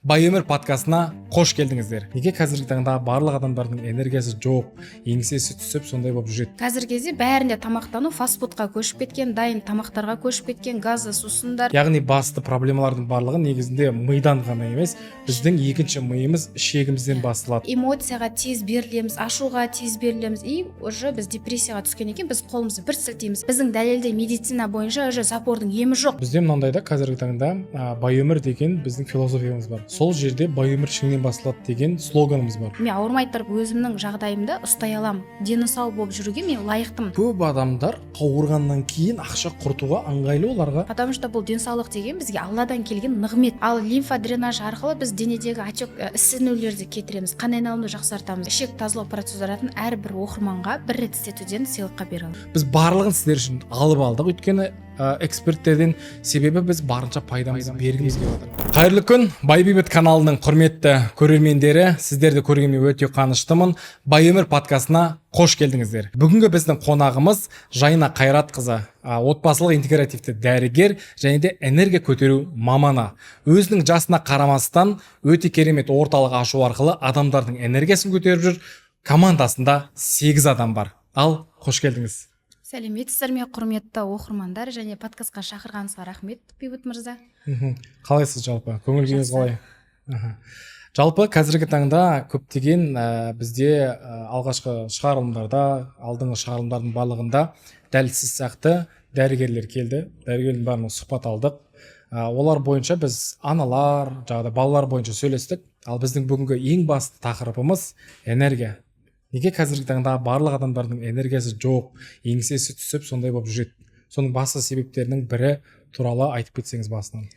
Бай өмір подкастына қош келдіңіздер. Неге қазіргі таңда барлық адамдардың энергиясы жоқ, еңсесі түсіп сондай болып жүреді? Қазіргі кезде бәрінде тамақтану фастфудқа көшіп кеткен, дайын тамақтарға көшіп кеткен, газды сусындар. Яғни басты проблемалардың барлығы негізінде мидан ғана емес, біздің екінші миымыз ішегімізден басталады. Эмоцияға тез берілеміз, ашуға тез берілеміз и уже біз депрессияға түскеннен кейін біз қолымызды бір сілтейміз. Біздің дәлелді медицина бойынша уже запордың емі жоқ. Бізде мынандай да қазіргі таңда бай өмір деген біздің философиямыз бар. Сол жерде бай өмір шыңнен басталады деген слоганымыз бар. Мен ауырмай тұрып өзімнің жағдайымды ұстай аламын. Дені сау болып жүруге мен лайықтымын. Көп адамдар ауырғаннан кейін ақша құртуға ыңғайлы оларға. Потому что бұл денсаулық деген бізге Алладан келген нығмет. Ал лимфа дренаж арқылы біз денедегі отек ісінулерді кетіреміз, қан айналымды жақсартамыз. Ішек тазалау процедуратын әрбір оқырманға бір рет істетуден сыйлыққа бере аламыз. Біз барлығын сіздер үшін алып алдық, өйткені эксперттерден, себебі біз барынша пайдамызды бергіміз келіп отыр. Қайырлы күн, Бай Бейбіт каналының құрметті көрермендері, сіздерді көргеніме өте қуаныштымын. Бай өмір подкастына қош келдіңіздер. Бүгінгі біздің қонағымыз Жайна Қайратқызы, отбасылық интегративті дәрігер және де энергия көтеру маманы. Өзінің жасына қарамастан өте керемет орталық ашу арқылы адамдардың энергиясын көтеріп жүр. Командасында 8 адам бар. Ал қош келдіңіз. Сәлеметсіздер ме, құрметті оқырмандар, және подкастқа шақырғаныңызға рахмет, Бейбіт мырза. Қалайсыз жалпы? Көңіл күйіңіз қалай? Жалпы қазіргі таңда көптеген бізде алғашқы шығарылымдарда, алдыңғы шығарылымдардың барлығында дәл сіз сияқты дәрігерлер келді. Дәрігерлердің бәріне сұхбат алдық. Олар бойынша біз аналар, жаңағыдай балалар бойынша сөйлестік. Ал біздің бүгінгі ең басты тақырыбымыз энергия. Неге қазіргі таңда барлық адамдардың энергиясы жоқ, еңсесі түсіп сондай болып жүреді? Соның басты себептерінің бірі туралы айтып кетсеңіз басынан.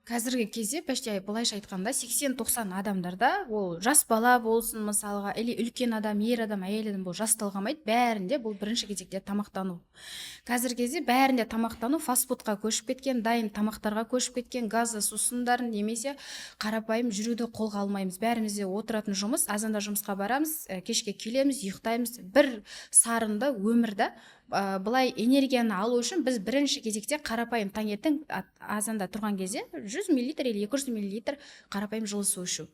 Қазіргі кезде почти былайша айтқанда 80-90 адамдарда ол жас бала болсын мысалға, или үлкен адам, ер адам, әйел адам бұл жас талғамайды, бәрінде бұл бірінші кезекте тамақтану. Қазіргі кезде бәрінде тамақтану фастфудқа көшіп кеткен, дайын тамақтарға көшіп кеткен, газды сусындар немесе қарапайым жүруді қолға алмаймыз. Бәрімізде отыратын жұмыс, азанда жұмысқа барамыз, кешке келеміз, ұйықтаймыз. Бір сарында өмірді былай энергияны алу үшін біз бірінші кезекте қарапайым таңертең азанда тұрған кезде 100 мл или 200 мл қарапайым жылы су ішу.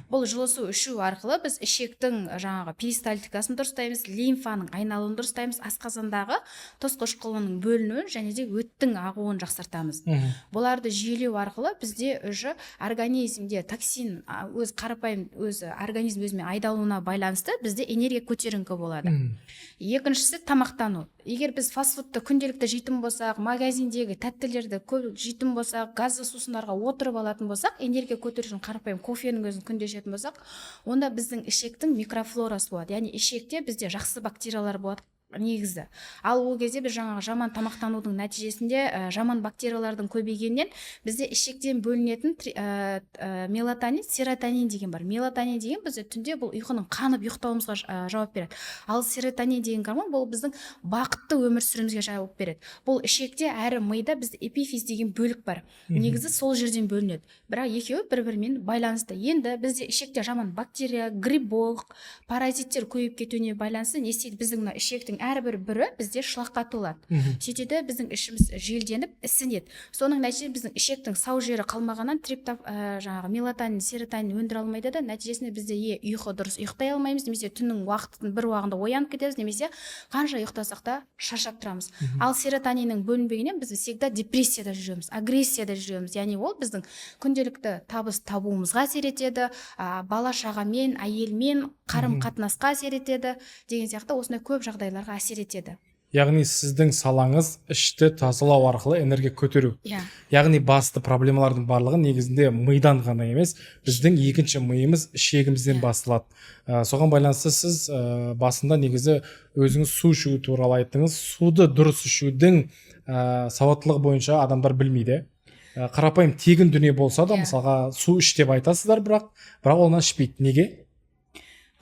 Бұл жылы су ішу арқылы біз ішектің жаңағы перистальтикасын дұрыстаймыз, лимфаның айналуын дұрыстаймыз, асқазандағы тұз қышқылының бөлінуін және де өттің ағуын жақсартамыз. Бұларды жүйелеу арқылы бізде уже организмде токсин өз қарапайым организм өзімен айдалуына байланысты бізде энергия көтеріңкі болады. Екіншісі тамақтану. Егер біз фастфудты күнделікті жейтін болсақ, магазиндегі тәттілерді көп жейтін болсақ, газды сусындарға отырып алатын болсақ, энергия көтеру үшін қарапайым кофенің өзін күнде ішетін болсақ, онда біздің ішектің микрофлорасы болады. Яғни ішекте бізде жақсы бактериялар болады негізі. Ал ол кезде біз жаңағы жаман тамақтанудың нәтижесінде жаман бактериялардың көбейгеннен бізде ішектен бөлінетін мелатонин, серотонин деген бар. Мелатонин деген бізде түнде бұл ұйқының қанып ұйықтауымызға жауап береді. Ал серотонин деген гормон бұл біздің бақытты өмір сүруімізге жауап береді. Бұл ішекте әрі мида бізде эпифиз деген бөлік бар. Негізі сол жерден бөлінеді. Бірақ екеуі бір-бірімен байланысты. Енді бізде ішекте жаман бактерия, грибок, паразиттер көбейіп кетуіне байланысты не істейді? Біздің ішектің әрбір бірі бізде шлаққа толады. Сөйтеді біздің ішіміз желденіп ісінеді. Соның нәтижесінде біздің ішектің сау жері қалмағаннан жаңағы мелатонин, серотонин өндіре алмайды да, нәтижесінде бізде ұйқы дұрыс ұйықтай алмаймыз, немесе түннің бір уақытында оянып кетеміз, немесе қанша ұйықтасақ та шаршап тұрамыз. Ал серотониннің бөлінбегеннен біз всегда депрессияда жүреміз, агрессияда жүреміз. Яғни ол біздің күнделікті табыс табуымызға әсер етеді, бала шағамен, әйелмен қарым қатынасқа әсер етеді деген сияқты осындай көп жағдайларға әсер етеді. Яғни сіздің салаңыз ішті тазалау арқылы энергия көтеру. Яғни басты проблемалардың барлығы негізінде мидан ғана емес, біздің екінші миымыз ішегімізден басталады. Соған байланысты сіз басында негізі өзіңіз су ішу туралы айттыңыз. Суды дұрыс ішудің сауаттылығы бойынша адамдар білмейді. Қарапайым тегін дүние болса да, мысалға су іш деп айтасыздар, бірақ оны ішпейді. Неге?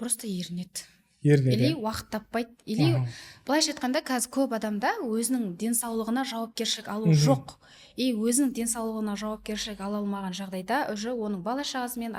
Просто ерінеді. или уақыт таппайды, или былайша айтқанда қазір көп адамда өзінің денсаулығына жауапкершілік алу жоқ. И өзінің денсаулығына жауапкершілік ала алмаған жағдайда уже оның бала шағасымен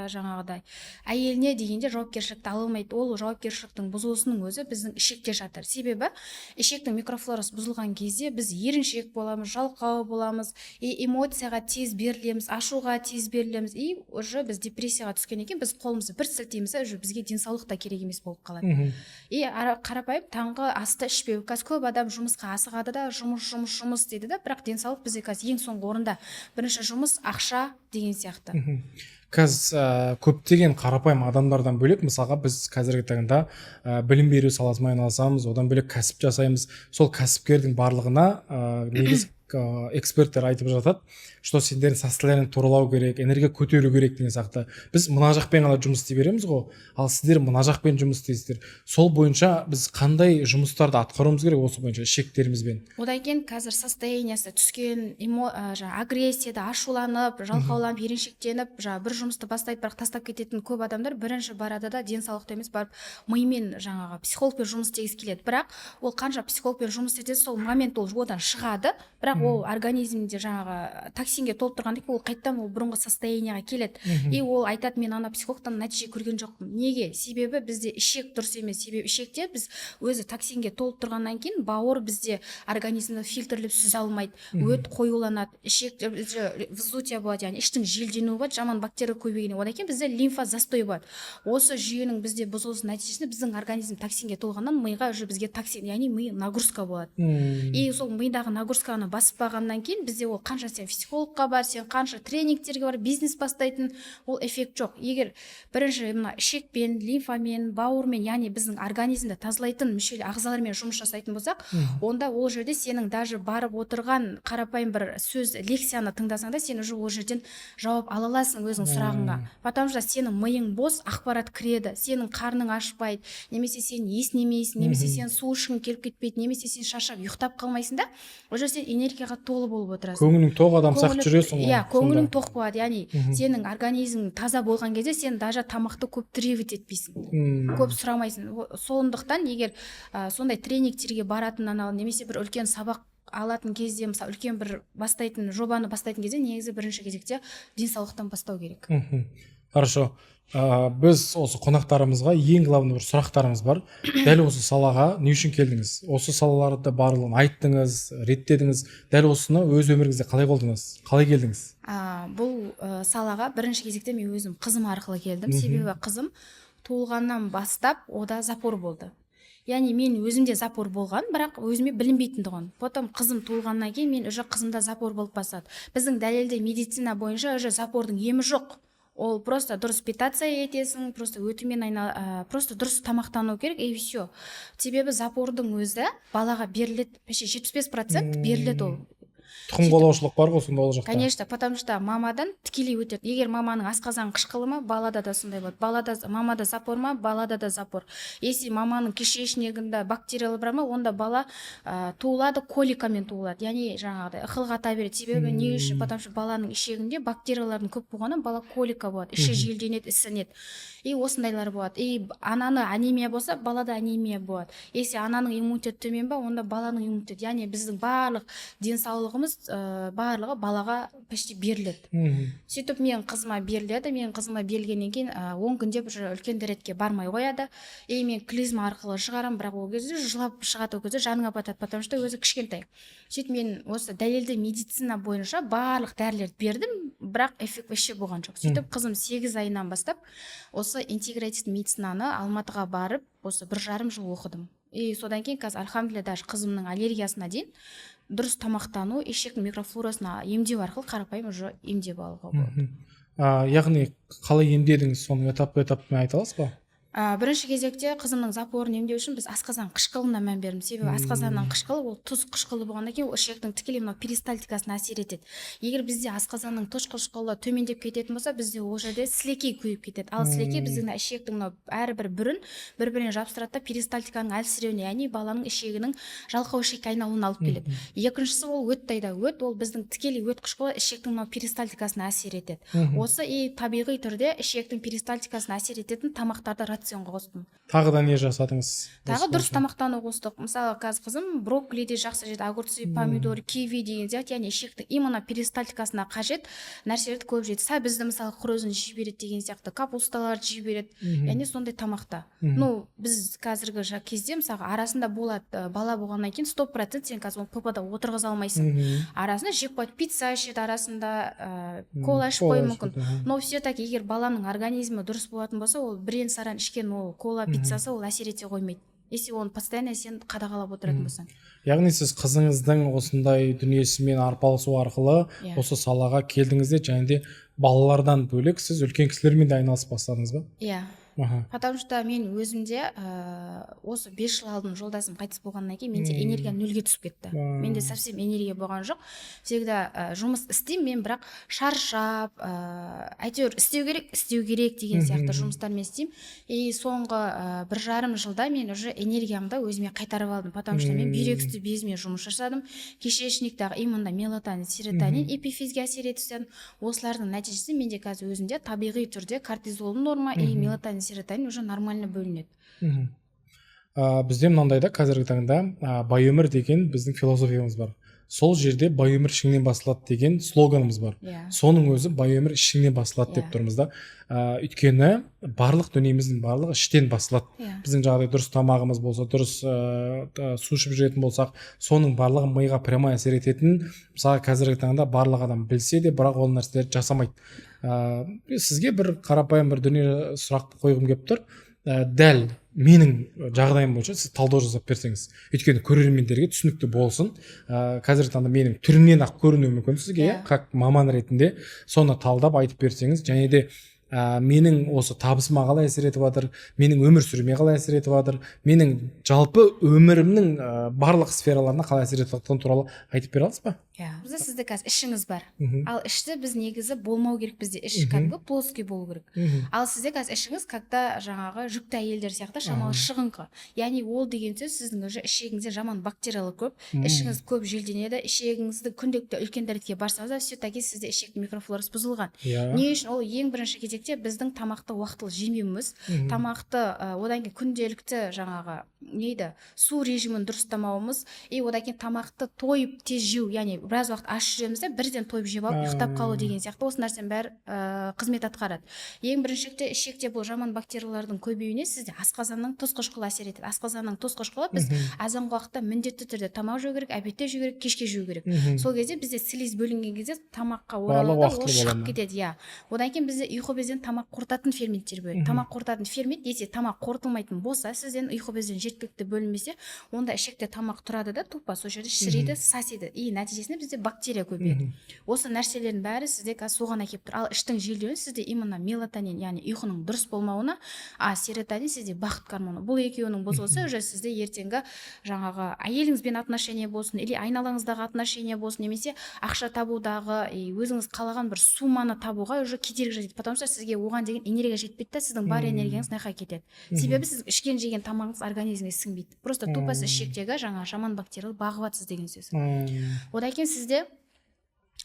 жаңағыдай әйеліне дегенде жауапкершілікті ала алмайды. Ол жауапкершіліктің бұзылысының өзі біздің ішекте жатыр. Себебі ішектің микрофлорасы бұзылған кезде біз еріншек боламыз, жалқау боламыз, и эмоцияға тез берілеміз, ашуға тез берілеміз, и уже біз депрессияға түскеннен кейін біз қолымызды бір сілтейміз, уже бізге денсаулық та керек емес болып қалады. И қарапайым таңғы асты ішпеу. Қазір көп адам жұмысқа асығады да, жұмыс дейді да, бірақ денсаулық бізде қазір ең соңғы орында. Бірінші жұмыс, ақша деген сияқты. Қазір көптеген қарапайым адамдардан бөлек, мысалға біз қазіргі таңда білім беру саласымен айналысамыз, одан бөлек кәсіп жасаймыз. Сол кәсіпкердің барлығына негіз эксперттер айтып жатады, что сендердің состояниені туралау керек, энергия көтеру керек деген сияқты. Біз мына жақпен ғана жұмыс істей береміз ғой, ал сіздер мына жақпен жұмыс істейсіздер. Сол бойынша біз қандай жұмыстарды атқаруымыз керек осы бойынша ішектерімізбен? Одан кейін қазір состояниясы түскен, агрессияда ашуланып, жалқауланып, еріншектеніп, бір жұмысты бастайды, бірақ тастап кететін көп адамдар бірінші барады да денсаулықты емес барып мимен жаңағы психологпен жұмыс істегісі келеді. Бірақ ол қанша психологпен жұмыс істесе, сол момент ол одан шығады, бірақ ол организмде жаңағы токсинге толып тұрғаннан кейін ол қайтадан ол бұрынғы состоянияға келеді. И ол айтады, мен ана психологтан нәтиже көрген жоқпын. Неге? Себебі бізде ішек дұрыс емес. Себебі ішекте біз өзі токсинге толып тұрғаннан кейін бауыр бізде организмді фильтрлеп сүзе алмайды. Өт қоюланады, ішек вздутие болады, яғни іштің желденуі болады, жаман бактерия көбейгеннен. Одан кейін бізде лимфа застой болады. Осы жүйенің бізде бұзылысы нәтижесінде біздің организм токсинге толғаннан миға уже бізге токсин, яғни ми нагрузка болады. И сол мидағы нагрузканы баспағаннан кейін бізде ол қанша сен психологқа бар, сен қанша тренингтерге бар, бизнес бастайтын, ол эффект жоқ. Егер бірінші мына ішекпен, лимфамен, бауырмен, яғни біздің организмді тазалайтын мүшел ағзалармен жұмыс жасайтын болсақ, онда ол жерде сенің даже барып отырған қарапайым бір сөз, лекцияны тыңдасаң да сен уже ол жерден жауап ала аласың өзің сұрағыңа. Потому что сенің миың бос, ақпарат кіреді, сенің қарның ашпайды, немесе сен есінемейсің, немесе сен су ішкің келіп кетпейді, немесе сен шаршап ұйықтап қалмайсың да, уже сен энергияға толы болып отырасың. Көңілің тоқ, адам сақ жүресің ғой. Иә, көңілің тоқ болады. Яғни сенің организмің таза болған кезде сен даже тамақты көп требовать етпейсің. Көп сұрамайсың. Сондықтан егер сондай тренингтерге баратын немесе бір үлкен сабақ алатын кезде, мысалы үлкен бір жобаны бастайтын кезде негізі бірінші кезекте денсаулықтан бастау керек. Хорошо. Біз осы қонақтарымызға ең главный бір сұрақтарымыз бар. Дәл осы салаға не үшін келдіңіз? Осы салаларды барлығын айттыңыз, реттедіңіз. Дәл осыны өз өміріңізде қалай қолдыңыз? Қалай келдіңіз? Бұл салаға бірінші кезекте мен өзім қызым арқылы келдім. Себебі қызым туылғаннан бастап ода запор болды. Яғни мен өзімде запор болған, бірақ өзіме білінбейтін тұғын. Потом қызым туылғаннан кейін мен уже қызымда запор болып бастады. Біздің дәлелді медицина бойынша уже запордың емі жоқ. Ол просто дұрыс питация етесің, просто өтімен просто дұрыс тамақтану керек, и все. Себебі запордың өзі балаға беріледі, 75% беріледі ол. Тұқым қуалаушылық бар ғой сонда ол жақта. Конечно, потому что мамадан тікелей өтеді. Егер маманың асқазан қышқылы ма, балада да сондай болады. Мамада запор ма, балада да запор. Если маманың кишечнигінде бактериялар бар ма, онда бала туылады, коликамен туылады. Яғни жаңағыдай ықылға ата береді. Себебі не үшін? Потому что баланың ішегінде бактериялардың көп болғаннан бала колика болады. Іші желденеді, ісінеді. И осындайлар болады. И ананы анемия болса, балада анемия болады. Если ананың иммунитеті төмен ба, онда баланың иммунитеті. Яғни біздің барлық денсаулығымыз барлығы балаға почти беріледі. Сөйтіп мен қызыма беріледі. Мен қызыма берілгеннен кейін 10 күнде бір үлкен дәретке бармай қояды. И мен клизма арқылы шығарам, бірақ ол кезде жылап шығады, ол кезде жаныңа батады, потому что өзі кішкентай. Сөйтіп мен осы дәлелді медицина бойынша барлық дәрілерді бердім, бірақ эффект вообще болған жоқ. Сөйтіп қызым 8 айынан бастап осы интегративті медицинаны Алматыға барып, осы 1,5 жыл оқыдым. И содан кейін қазір альхамдулилля даже қызымның аллергиясына дейін дұрыс тамақтану, ішектің микрофлорасына емдеу арқылы қарапайым уже емдеп алуға болады. Яғни қалай емдедіңіз, соны этап-этаппен айта аласыз ба? Бірінші кезекте қызымның запорын емдеу үшін біз асқазан қышқылына мән бердім. Себебі асқазанның қышқылы ол тұз қышқылы болғаннан кейін ол ішектің тікелей перистальтикасына әсер етеді. Егер бізде асқазанның тұз қышқылы төмендеп кететін болса, бізде ол жерде сілекей көбейіп кетеді. Ал сілекей біздің ішектің әрбір бүрін бір-біріне жабыстырады да перистальтиканың әлсіреуіне, яғни баланың ішегінің жалқау ішекке айналуына алып келеді. Екіншісі ол өт ол біздің тікелей өт қышқылы ішектің перистальтикасына әсер етеді. Осы табиғи түрде ішектің перистальтикасына әсер ететін тамақтарды рационға қостым. Тағы да не жасадыңыз? Тағы дұрыс тамақтану қостық. Мысалы, қазір қызым брокколи де жақсы жейді, огурцы, помидор, киви деген сияқты, яғни ішектің именно перистальтикасына қажет нәрселерді көп жейді. Бізді мысалы құрозын жей береді деген сияқты, капусталарды жей береді. Яғни сондай тамақта. Ну, біз қазіргі кезде мысалы арасында болады, бала болғаннан кейін 100% сен қазір ПП-да отырғыза алмайсың. Арасында жеп қойды, пицца ішеді, арасында кола ішіп қоюы мүмкін. Но все-таки егер баланың организмі дұрыс болатын болса, ол бірен саран ішкен ол кола, пиццасы ол әсер ете қоймайды. Если оны постоянно сен қадағалап отыратын болсаң. Яғни сіз қызыңыздың осындай дүниесімен арпалысу арқылы осы салаға келдіңіз де, және де балалардан бөлек сіз үлкен кісілермен де айналысып бастадыңыз ба? Иә. Потому что мен өзімде осы 5 жыл алдын жолдасым қайтыс болғаннан кейін менде энергия нөлге түсіп кетті. Менде совсем энергия болған жоқ. Всегда жұмыс істеймін, мен бірақ шаршап, әйтеуір істеу керек деген сияқты жұмыстармен істеймін. И соңғы 1,5 жылда мен уже энергиямды өзіме қайтарып алдым. Потому что мен бүйрек безіме жұмыс жасадым. Кишечниктағы именно мелатонин, серотонин, эпифизге әсер етістен. Осылардың нәтижесі менде қазір өзімде табиғи түрде кортизол норма и мелатонин, серотонин уже нормально бөлінеді. Бізде мынандай да қазіргі таңда бай өмір деген біздің философиямыз бар. Сол жерде бай өмір ішіңнен басылады деген слоганымыз бар. Соның өзі бай өмір ішіңнен басылады деп тұрмыз да. Өйткені барлық дүниеміздің барлығы іштен басылады. Біздің жағдай дұрыс тамағымыз болса, дұрыс су ішіп жүретін болсақ, соның барлығы миға прямой әсер ететін. Мысалы қазіргі таңда барлық адам білсе де, бірақ ол нәрселерді жасамайды. Сізге бір қарапайым бір дүние сұрақ қойғым келіп тұр. Дәл менің жағдайым бойынша сіз талдау жасап берсеңіз, өйткені көрермендерге түсінікті болсын. Қазіргі таңда менің түрімнен ақ көрінуі мүмкін сізге, как маман ретінде соны талдап айтып берсеңіз, және де менің осы табысыма қалай әсер етіп жатыр, менің өмір сүруіме қалай әсер етіп жатыр, менің жалпы өмірімнің барлық сфераларына қалай әсер етіп жатқаны туралы айтып бере аласыз ба? Бізде сізде қазір ішіңіз бар. Ал ішті біз негізі болмау керек, бізде іш кәдімгі плоский болу керек. Ал сізде қазір ішіңіз когда жаңағы жүкті әйелдер сияқты шамалы шығыңқы. Яғни ол деген сөз сіздің уже ішегіңізде жаман бактериялар көп, ішіңіз көп желденеді, ішегіңізді күнделікті үлкен дәретке барсаңыз да все-таки сізде ішектің микрофлорасы бұзылған. Не үшін? Ол ең бірінші кезекте біздің тамақты уақытылы жемеуіміз, тамақты одан кейін күнделікті жаңағы су режимін дұрыстамауымыз, и одан кейін тамақты тойып тез жеу, яғни біраз уақыт аш жүреміз де бірден тойып жеп алып ұйықтап қалу деген сияқты осы нәрсенің бәрі қызмет атқарады. Ең біріншіде ішекте бұл жаман бактериялардың көбеюіне сізде асқазанның тосқышқылы әсер етеді. Асқазанның тосқышқылы біз азанғы уақытта міндетті түрде тамақ жеу керек, обедте жеу керек, кешке жеу керек. Сол кезде бізде слиз бөлінген кезде тамаққа оралады, ол шығып кетеді. Одан кейін бізде ұйқы безден тамақ қорытатын ферменттер бөлінеді. Тамақ қорытатын фермент, если тамақ қорытылмайтын болса, сізден ұйқы безден жеткілікті бөлінбесе, онда ішекте тамақ тұрады да тупа сол жерде шіриді, сасиды. И нәтижесінде бізде бактерия көбейеді. Осы нәрселердің бәрі сізде қазір соған әкеліп тұр. Ал іштің желдеуі сізде именно мелатонин, яғни ұйқының дұрыс болмауына, серотонин сізде бақыт гормоны. Бұл екеуінің бұзылса, уже сізде ертеңгі жаңағы әйеліңізбен отношения болсын, или айналаңыздағы отношения болсын, немесе ақша табудағы, өзіңіз қалаған бір сумманы табуға уже кедергі жасайды. Потому что сізге оған деген энергия жетпейді да, сіздің бар энергияңыз нақай кетеді. Себебі сіз ішкен жеген тамағыңыз организмге сіңбейді. Просто тупо сіз ішектегі жаңа жаман бактериялар бағып жатсыз деген сөз. Одан кейін сізде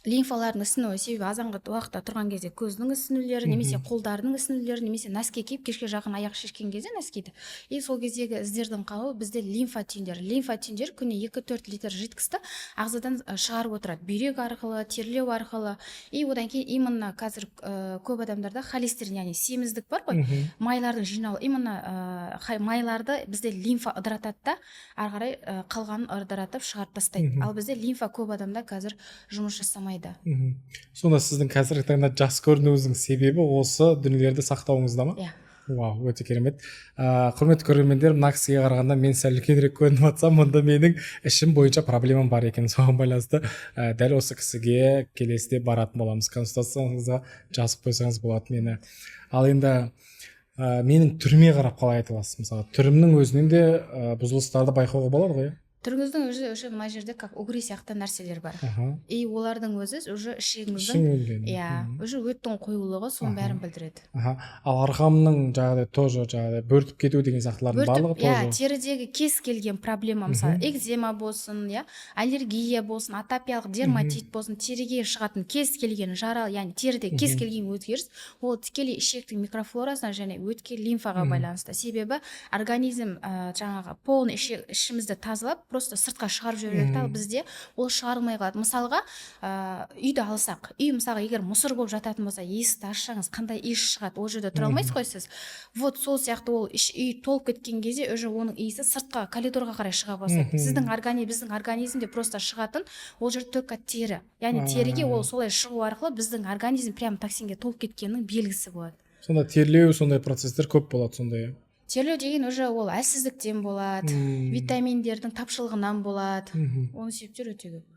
лимфалардың ісінуі, себебі азанғы уақытта тұрған кезде көздің ісінулері, немесе қолдардың ісінулері, немесе нәски киіп кешке жақын аяқ шешкен кезде нәскиді. И сол кездегі іздердің қалуы бізде лимфа түйіндері. Лимфа түйіндері күніне 2-4 литр жидкості ағзадан шығарып отырады. Бүйрек арқылы, терлеу арқылы. И одан кейін именно қазір көп адамдарда холестерин, яғни семіздік бар ғой, майлардың жиналуы. Именно майларды бізде лимфа ыдыратады да, ары қарай қалғанын ыдыратып шығарып тастайды. Ал бізде лимфа көп адамда қазір жұмыс жасамайды. Сонда сіздің қазіргі таңда жас көрінуіңіздің себебі осы дүниелерді сақтауыңызда ма? Вау, өте керемет. Құрметті көрермендер, мына кісіге қарағанда мен сәл үлкенірек көрініп жатсам, мұнда менің ішім бойынша проблемам бар екен. Соған байланысты дәл осы кісіге келесіде баратын боламыз. Консультацияңызға жазып қойсаңыз болады мені. Ал енді менің түріме қарап қалай айта аласыз? Мысалы, түрімнің өзінен де бұзылыстарды байқауға болады ғой? түріңіздің уже мына жерде как угри сияқты нәрселер бар. И олардың өзі уже ішегіңіздің уже өттің қоюлығы соның бәрін білдіреді. Ал арқамның жаңағыдай тоже жаңағыдай бөртіп кету деген сияқтылардың барлығы тоже. Терідегі кез келген проблема, мысалы экзема болсын, аллергия болсын, атопиялық дерматит болсын, теріге шығатын кез келген жара, яғни теріде кез келген өзгеріс, ол тікелей ішектің микрофлорасына және өткен лимфаға байланысты. Себебі организм жаңағы полный ішімізді тазалап просто сыртқа шығарып жібереді, ал бізде ол шығарылмай қалады. Мысалға, үйді алсақ, үй мысалға егер мұсыр болып жататын болса, есікті ашсаңыз, қандай иіс шығады, ол жерде тұра алмайсыз ғой сіз. Вот сол сияқты ол үй толып кеткен кезде уже оның иісі сыртқа коридорға қарай шыға бастайды. Біздің организмде просто шығатын ол жер только тері. Яғни теріге ол солай шығу арқылы біздің организм прям токсинге толып кеткенінің белгісі болады. Сонда терлеу, сондай процесстер көп болады сондай. Терлеу деген уже ол әлсіздіктен болады, витаминдердің тапшылығынан болады. Оның себептері өте көп.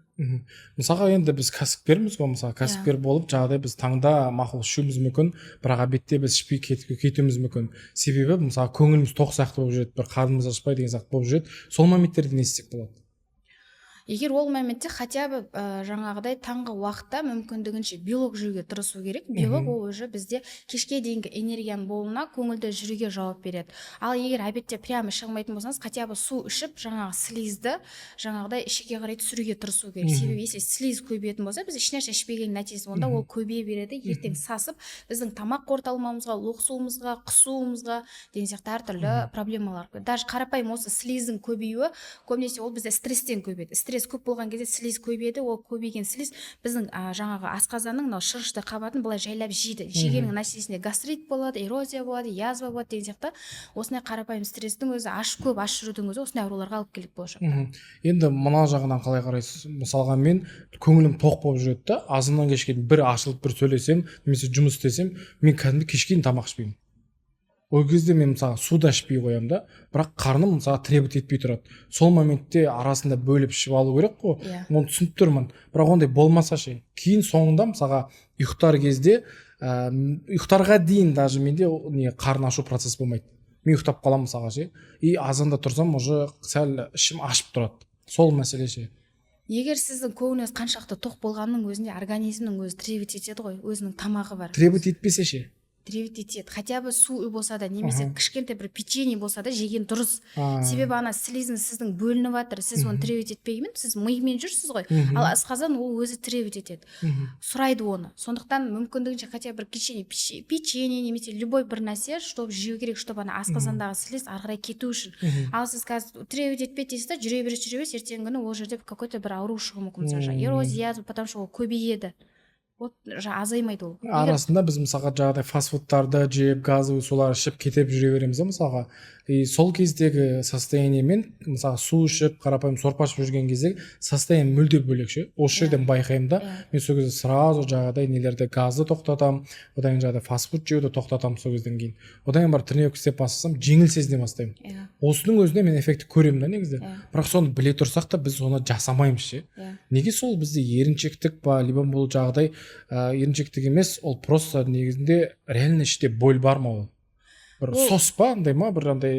Мысалға енді біз кәсіпкерміз ғой, мысалы кәсіпкер болып жағдай біз таңда мақұл ішуіміз мүмкін, бірақ обедте біз ішпей кетуіміз мүмкін. Себебі мысалы көңіліміз тоқ сияқты болып жүреді, бір қарнымыз ашпай деген сияқты болып жүреді. Сол моменттерде не істесек болады? Егер ол моментте хотя бы жаңағыдай таңғы уақытта мүмкіндігінше белок жеуге тырысу керек. Белок ол уже бізде кешке дейінгі энергияның болуына, көңілді жүруге жауап береді. Ал егер обедте прямо іше алмайтын болсаңыз, хотя бы су ішіп, жаңағы слизді жаңағыдай ішеге қарай түсіруге тырысу керек. Себебі если слиз көбейетін болса, біз ешнәрсе ішпеген нәтижесі онда ол көбейе береді, ертең сасып, біздің тамақ қорыталмауымызға, лоқсуымызға, құсуымызға деген сияқты әртүрлі проблемалар. Даже қарапайым осы слиздің көбеюі көбінесе ол бізде стресстен көбейеді. Стресс көп болған кезде слиз көбейеді, ол көбейген слиз біздің жаңағы асқазанның мынау шырышты қабатын былай жайлап жейді. Жегеннің нәтижесінде гастрит болады, эрозия болады, язва болады деген сияқты. Осындай қарапайым стресстің өзі көп аш жүрудің өзі осындай ауруларға алып келіп болашақта. Енді мына жағынан қалай қарайсыз? Мысалға мен көңілім тоқ болып жүреді да, азаннан кешке бір ашылып бір сөйлесем, немесе жұмыс істесем, мен кәдімгі кешке тамақ ішпеймін. Ол кезде мен мысалы суда ішпей қоямын да, бірақ қарным мысалы требовать етпей тұрады. Сол моментте арасында бөліп ішіп алу керек қой. Оны түсініп тұрмын. Бірақ ондай болмаса ше. Кейін соңында мысалға ұйықтар кезде, ұйықтарға дейін даже менде қарын ашу процесс болмайды. Мен ұйықтап қаламын мысалға ше. И азанда тұрсам уже сәл ішім ашып тұрады. Сол мәселе ше. Егер сіздің көңіліңіз қаншақты тоқ болғанның өзінде организмнің өзі требовать етеді ғой, өзінің тамағы бар. Требовать етпесе ше. Требовать етеді. Хотя бы су болса да, немесе кішкентай бір печенье болса да жеген дұрыс. Себебі ана слизің сіздің бөлініп жатыр, сіз оны требовать етпеймен, сіз миымен жүрсіз ғой. Ал асқазан ол өзі требовать етеді. Сұрайды оны. Сондықтан мүмкіндігінше хотя бір печенье немесе любой бір нәрсе, чтобы жеу керек, чтобы ана асқазандағы слиз ары қарай кету үшін. Ал сіз қазір требовать етпейді дейсіз да, жүре бересіз, ертеңгі күні ол жерде какой-то бір ауру шығуы мүмкін. Эрозия, потому что ол көбейеді. Азаймайды ол. Арасында біз мысалға жаңағыдай фастфудтарды жеп, газовый сулар ішіп кетіп жүре береміз мысалға. И сол кездегі состояниемен мысалға су ішіп, қарапайым сорпа ішіп жүрген кездегі состояние мүлде бөлекше. Осы жерден байқаймын да, мен сол кезде сразу жаңағыдай нелерді газды тоқтатамын, одан кейін жаңағыдай фастфуд жеуді тоқтатамын сол кезден кейін. Одан кейін бар тренировка істеп бастасам, жеңіл сезіне бастаймын. Осының өзінде мен эффекті көремін да негізі. Бірақ соны біле тұрсақ та біз оны жасамаймыз ше. Неге сол бізде еріншектік па, либо бұл жағдай еріншектік емес, ол просто негізінде реально іште боль бар ма ол? Бір сос па, андай ма, бір андай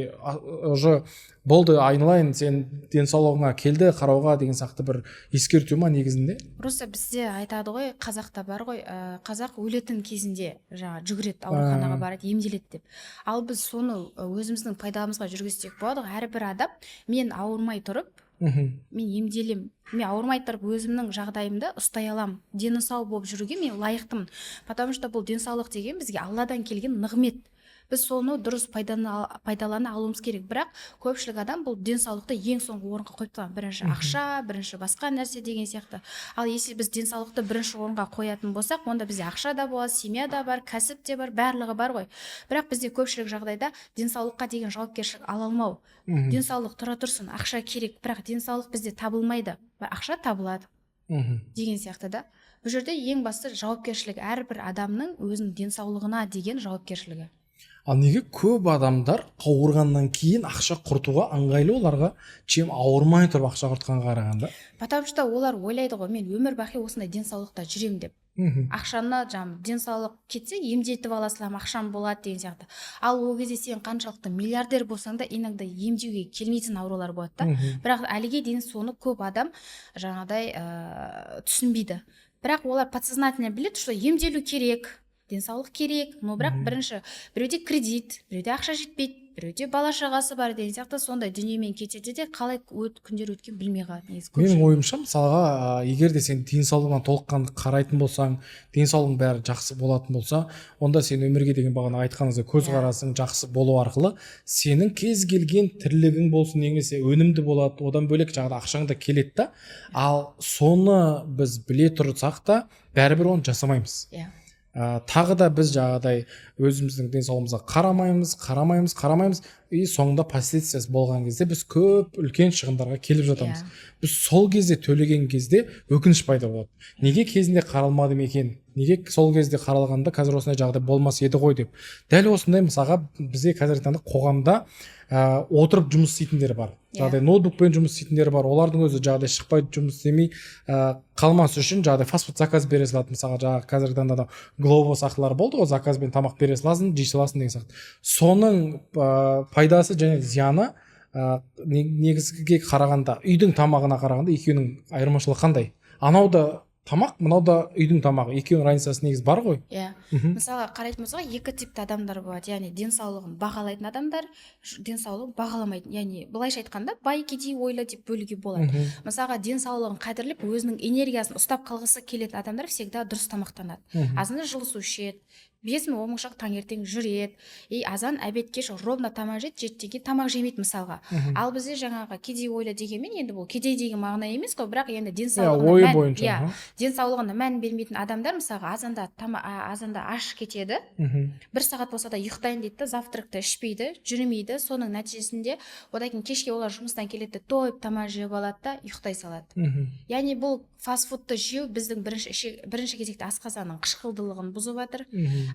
уже болды, айналайын, сен денсаулығыңа келді қарауға деген сияқты бір ескерту ма негізінде? Просто бізде айтады ғой, қазақта бар ғой, қазақ өлетін кезінде жаңа жүгіреді, ауруханаға барады, емделеді деп. Ал біз соны өзіміздің пайдамызға жүргізсек болады ғой, әрбір адам мен ауырмай тұрып, мен емделем, мен ауырмай тұрып өзімнің жағдайымды ұстай алам, дені сау болып жүруге мен лайықтымын. Потому что бұл денсаулық деген бізге Алладан келген нығмет. Біз соны дұрыс пайдалана алуымыз керек. Бірақ көпшілік адам бұл денсаулықты ең соңғы орынға қойып қойған. Бірінші ақша, бірінші басқа нәрсе деген сияқты. Ал если біз денсаулықты бірінші орынға қоятын болсақ, онда бізде ақша да болады, семья да бар, кәсіп те бар, барлығы бар ғой. Бірақ бізде көпшілік жағдайда денсаулыққа деген жауапкершілік ала алмау. Денсаулық тұра тұрсын, ақша керек, бірақ денсаулық бізде табылмайды. Ақша табылады деген сияқты да. Бұл жерде ең басты жауапкершілік әрбір адамның өзінің денсаулығына деген жауапкершілігі. Ал неге көп адамдар ауырғаннан кейін ақша құртуға ыңғайлы оларға, чем ауырмай тұрып ақша құртқанға қарағанда? Потому что олар ойлайды ғой, мен өмір бақи осындай денсаулықта жүрем деп. ақшаны жаңағы денсаулық кетсе емдетіп аласың, ақшам болады деген сияқты. Ал ол кезде сен қаншалықты миллиардер болсаң да иногда емдеуге келмейтін аурулар болады да. Бірақ әліге дейін соны көп адам жаңағыдай түсінбейді. Бірақ олар подсознательно біледі, что емделу керек, денсаулық керек, но бірақ бірінші біреуде кредит, біреуде ақша жетпейді, біреуде бала шағасы бар деген сияқты сондай дүниемен кетеді де қалай күндер өткен білмей қалады негізі. Менің ойымша мысалға егер де сен денсаулығына толыққанды қарайтын болсаң, денсаулығың бәрі жақсы болатын болса, онда сен өмірге деген бағана айтқаныңыздай көзқарасың жақсы болу арқылы сенің кез келген тірлігің болсын немесе өнімді болады, одан бөлек жаңағы ақшаң да келеді да. Ал соны біз біле тұрсақ та бәрібір оны жасамаймыз. Тағы да біз жаңағыдай өзіміздің денсаулығымызға қарамаймыз и соңында последствиясы болған кезде біз көп үлкен шығындарға келіп жатамыз. Біз сол кезде төлеген кезде өкініш пайда болады. Неге кезінде қаралмадым екен? Неге сол кезде қаралғанда қазір осындай жағдай болмас еді ғой деп. Дәл осындай мысалға бізде қазіргі таңда қоғамда отырып жұмыс істейтіндер бар. Жағдай ноутбукпен жұмыс істейтіндер бар. Олардың өзі жағдай шықпай жұмыс істемей қалмас үшін жағдай фастфуд заказ бере салады. Мысалға жаңағы қазіргі таңда глобус ақылары болды ғой, заказбен тамақ бере саласың, жей саласың деген сияқты. Соның пайдасы және зияны негізге қарағанда, үйдің тамағына қарағанда екеуінің айырмашылығы қандай? Анау да тамақ, мынау да үйдің тамағы, екеуінің разницасы негізі бар ғой. Мысалға қарайтын болсақ, екі типті адамдар болады. Яғни денсаулығын бағалайтын адамдар, денсаулығын бағаламайтын. Яғни былайша айтқанда бай, кедей, ойлы деп бөлуге болады. Мысалға денсаулығын қадірлеп, өзінің энергиясын ұстап қалғысы келетін адамдар всегда дұрыс тамақтанады. Азанда жылы су ішеді, 5 минут омыршақ таңертең жүреді, азан обед кеш ровно тамақ жейді, жетіден тамақ жемейді мысалға. Ал бізде жаңағы кедей ойлы дегенмен енді бұл кедей деген мағына емес қой, бірақ енді денсаулығына мән бермейтін адамдар мысалға азанда аш кетеді, 1 сағат болса да ұйықтайын дейді да, завтракты ішпейді, жүрмейді. Соның нәтижесінде одан кейін кешке олар жұмыстан келеді, тойып тамақ жеп алады да ұйықтай салады. Яғни бұл фастфудты жеу біздің бірінші кезекте асқазанның қышқылдылығын бұзып жатыр.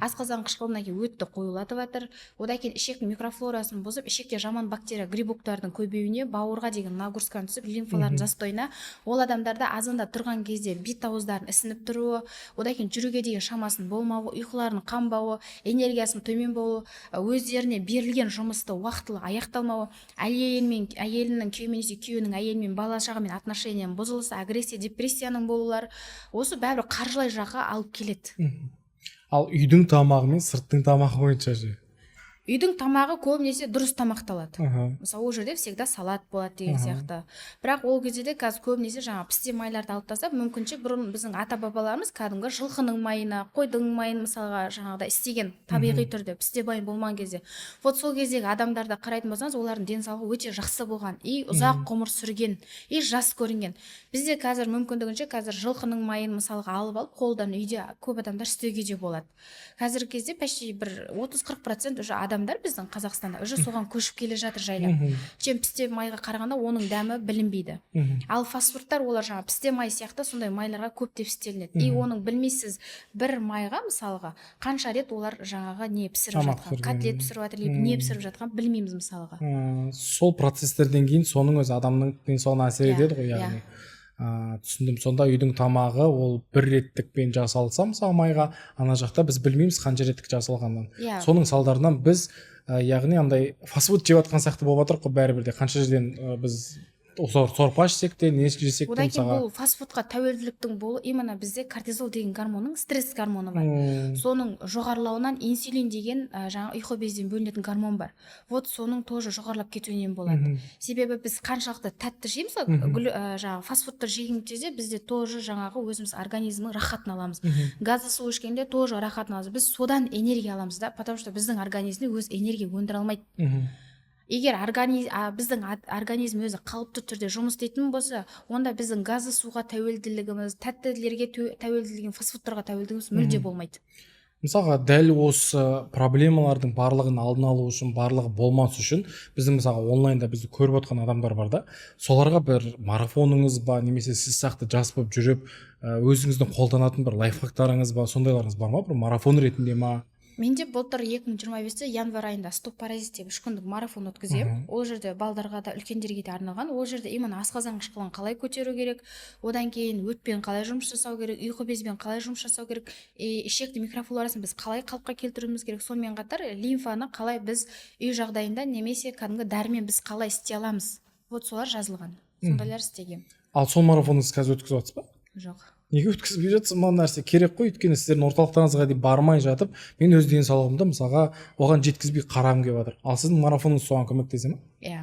Асқазан қышқылынан кейін өтті қойылатып жатыр. Одан кейін ішектің микрофлорасын бұзып, ішекте жаман бактерия, грибоктардың көбеюіне, бауырға деген нагрузканы түсіп, лимфалардың застойына, ол адамдарда азанда тұрған кезде бет ауыздарын ісініп тұруы, одан кейін жүруге деген шамасын болмауы, ұйқыларының қанбауы, энергиясының төмен болуы, өздеріне берілген жұмысты уақытылы аяқталмауы, әйелінің күйеуінің әйелімен, бала шағамен отношенияның бұзылысы, агрессия, депрессияның болулары, осы бәрі қаржылай жаққа алып келеді. Ал үйдің тамағы мен сырттың тамағы бойынша же? Үйдің тамағы көбінесе дұрыс тамақталады. Мысалы, ол жерде всегда салат болады деген сияқты. Бірақ ол кезде де қазір көбінесе жаңа пісте майларды алып тастап, мүмкінше бұрын біздің ата-бабаларымыз кәдімгі жылқының майына, қойдың майын мысалға жаңағыда істеген табиғи түрде пісте майын болмаған кезде. Вот сол кездегі адамдарды қарайтын болсаңыз, олардың денсаулығы өте жақсы болған, ұзақ ғұмыр сүрген, жас көрінген. Бізде қазір мүмкіндігінше жылқының майын мысалға алып қолдан үйде көп адамдар істеуге де болады. Қазіргі кезде почти бір 30-40% уже адамдар біздің Қазақстанда уже соған көшіп келе жатыр жайлап. Пісте майға қарағанда оның дәмі білінбейді. Ал фастфудтар олар жаңа пісте май сияқты сондай майларға көптеп істелінеді. Оның білмейсіз бір майға мысалға қанша рет олар жаңағы не пісіріп жатқан, котлет пісіріп жатыр, не пісіріп жатқан білмейміз мысалға. Сол процестерден кейін соның өзі адамның денсаулығына әсер етеді ғой, яғни. Түсіндім. Сонда үйдің тамағы ол бір реттікпен жасалса мысалы майға, ана жақта біз білмейміз қанша реттік жасалғанын. Соның салдарынан біз яғни андай фастфуд жеп жатқан сияқты болып жатыр ғой бәрібір де, қанша жерден біз сорпа жесек те, не жесек те мысалға. Одан кейін бұл фастфудқа тәуелділіктің болуы именно бізде кортизол деген гормонның стресс гормоны бар. Соның жоғарылауынан инсулин деген жаңа ұйқы безден бөлінетін гормон бар. Вот соның тоже жоғарылап кетуінен болады. Себебі біз қаншалықты тәтті жейміз, жаңа фастфудты жеген кезде бізде тоже жаңағы өзіміз организмнің рахатын аламыз. Газды су ішкенде тоже рахатын аламыз. Біз содан энергия аламыз да, потому что біздің организм өз энергия өндіре алмайды. Егер біздің организм өзі қалыпты түрде жұмыс істейтін болса, онда біздің газды суға тәуелділігіміз, тәттілерге тәуелділігіміз, фастфудтарға тәуелділігіміз мүлде болмайды. Мысалға дәл осы проблемалардың барлығын алдын алу үшін, барлығы болмас үшін біздің мысалға онлайнда бізді көріп отқан адамдар бар да, соларға бір марафоныңыз ба, немесе сіз сияқты жас болып жүріп өзіңіздің қолданатын бір лайфхактарыңыз ба, сондайларыңыз бар ма? Бір марафон ретінде ма? менде былтыр 2025-те январь айында стоп паразит деп 3 күндік марафон өткіземін. Ол жерде балдарға да үлкендерге де арналған. Ол жерде именно асқазан қышқылын қалай көтеру керек, одан кейін өтпен қалай жұмыс жасау керек, ұйқы безбен қалай жұмыс жасау керек, ішекті микрофлорасын біз қалай қалыпқа келтіруіміз керек, сонымен қатар лимфаны қалай біз үй жағдайында немесе кәдімгі дәрімен біз қалай істей аламыз. Вот солар жазылған. Сондайлар істегем. Ал сол марафоныңызды қазір өткізіп жатсыз ба? Жоқ. Неге өткізбей жатсыз? Мына нәрсе керек қой, өйткені сіздердің орталықтарыңызға дейін бармай жатып, мен өз денсаулығымды мысалға оған жеткізбей қарағым келіп жатыр. Ал сіздің марафоныңыз соған көмектесе ме? Иә.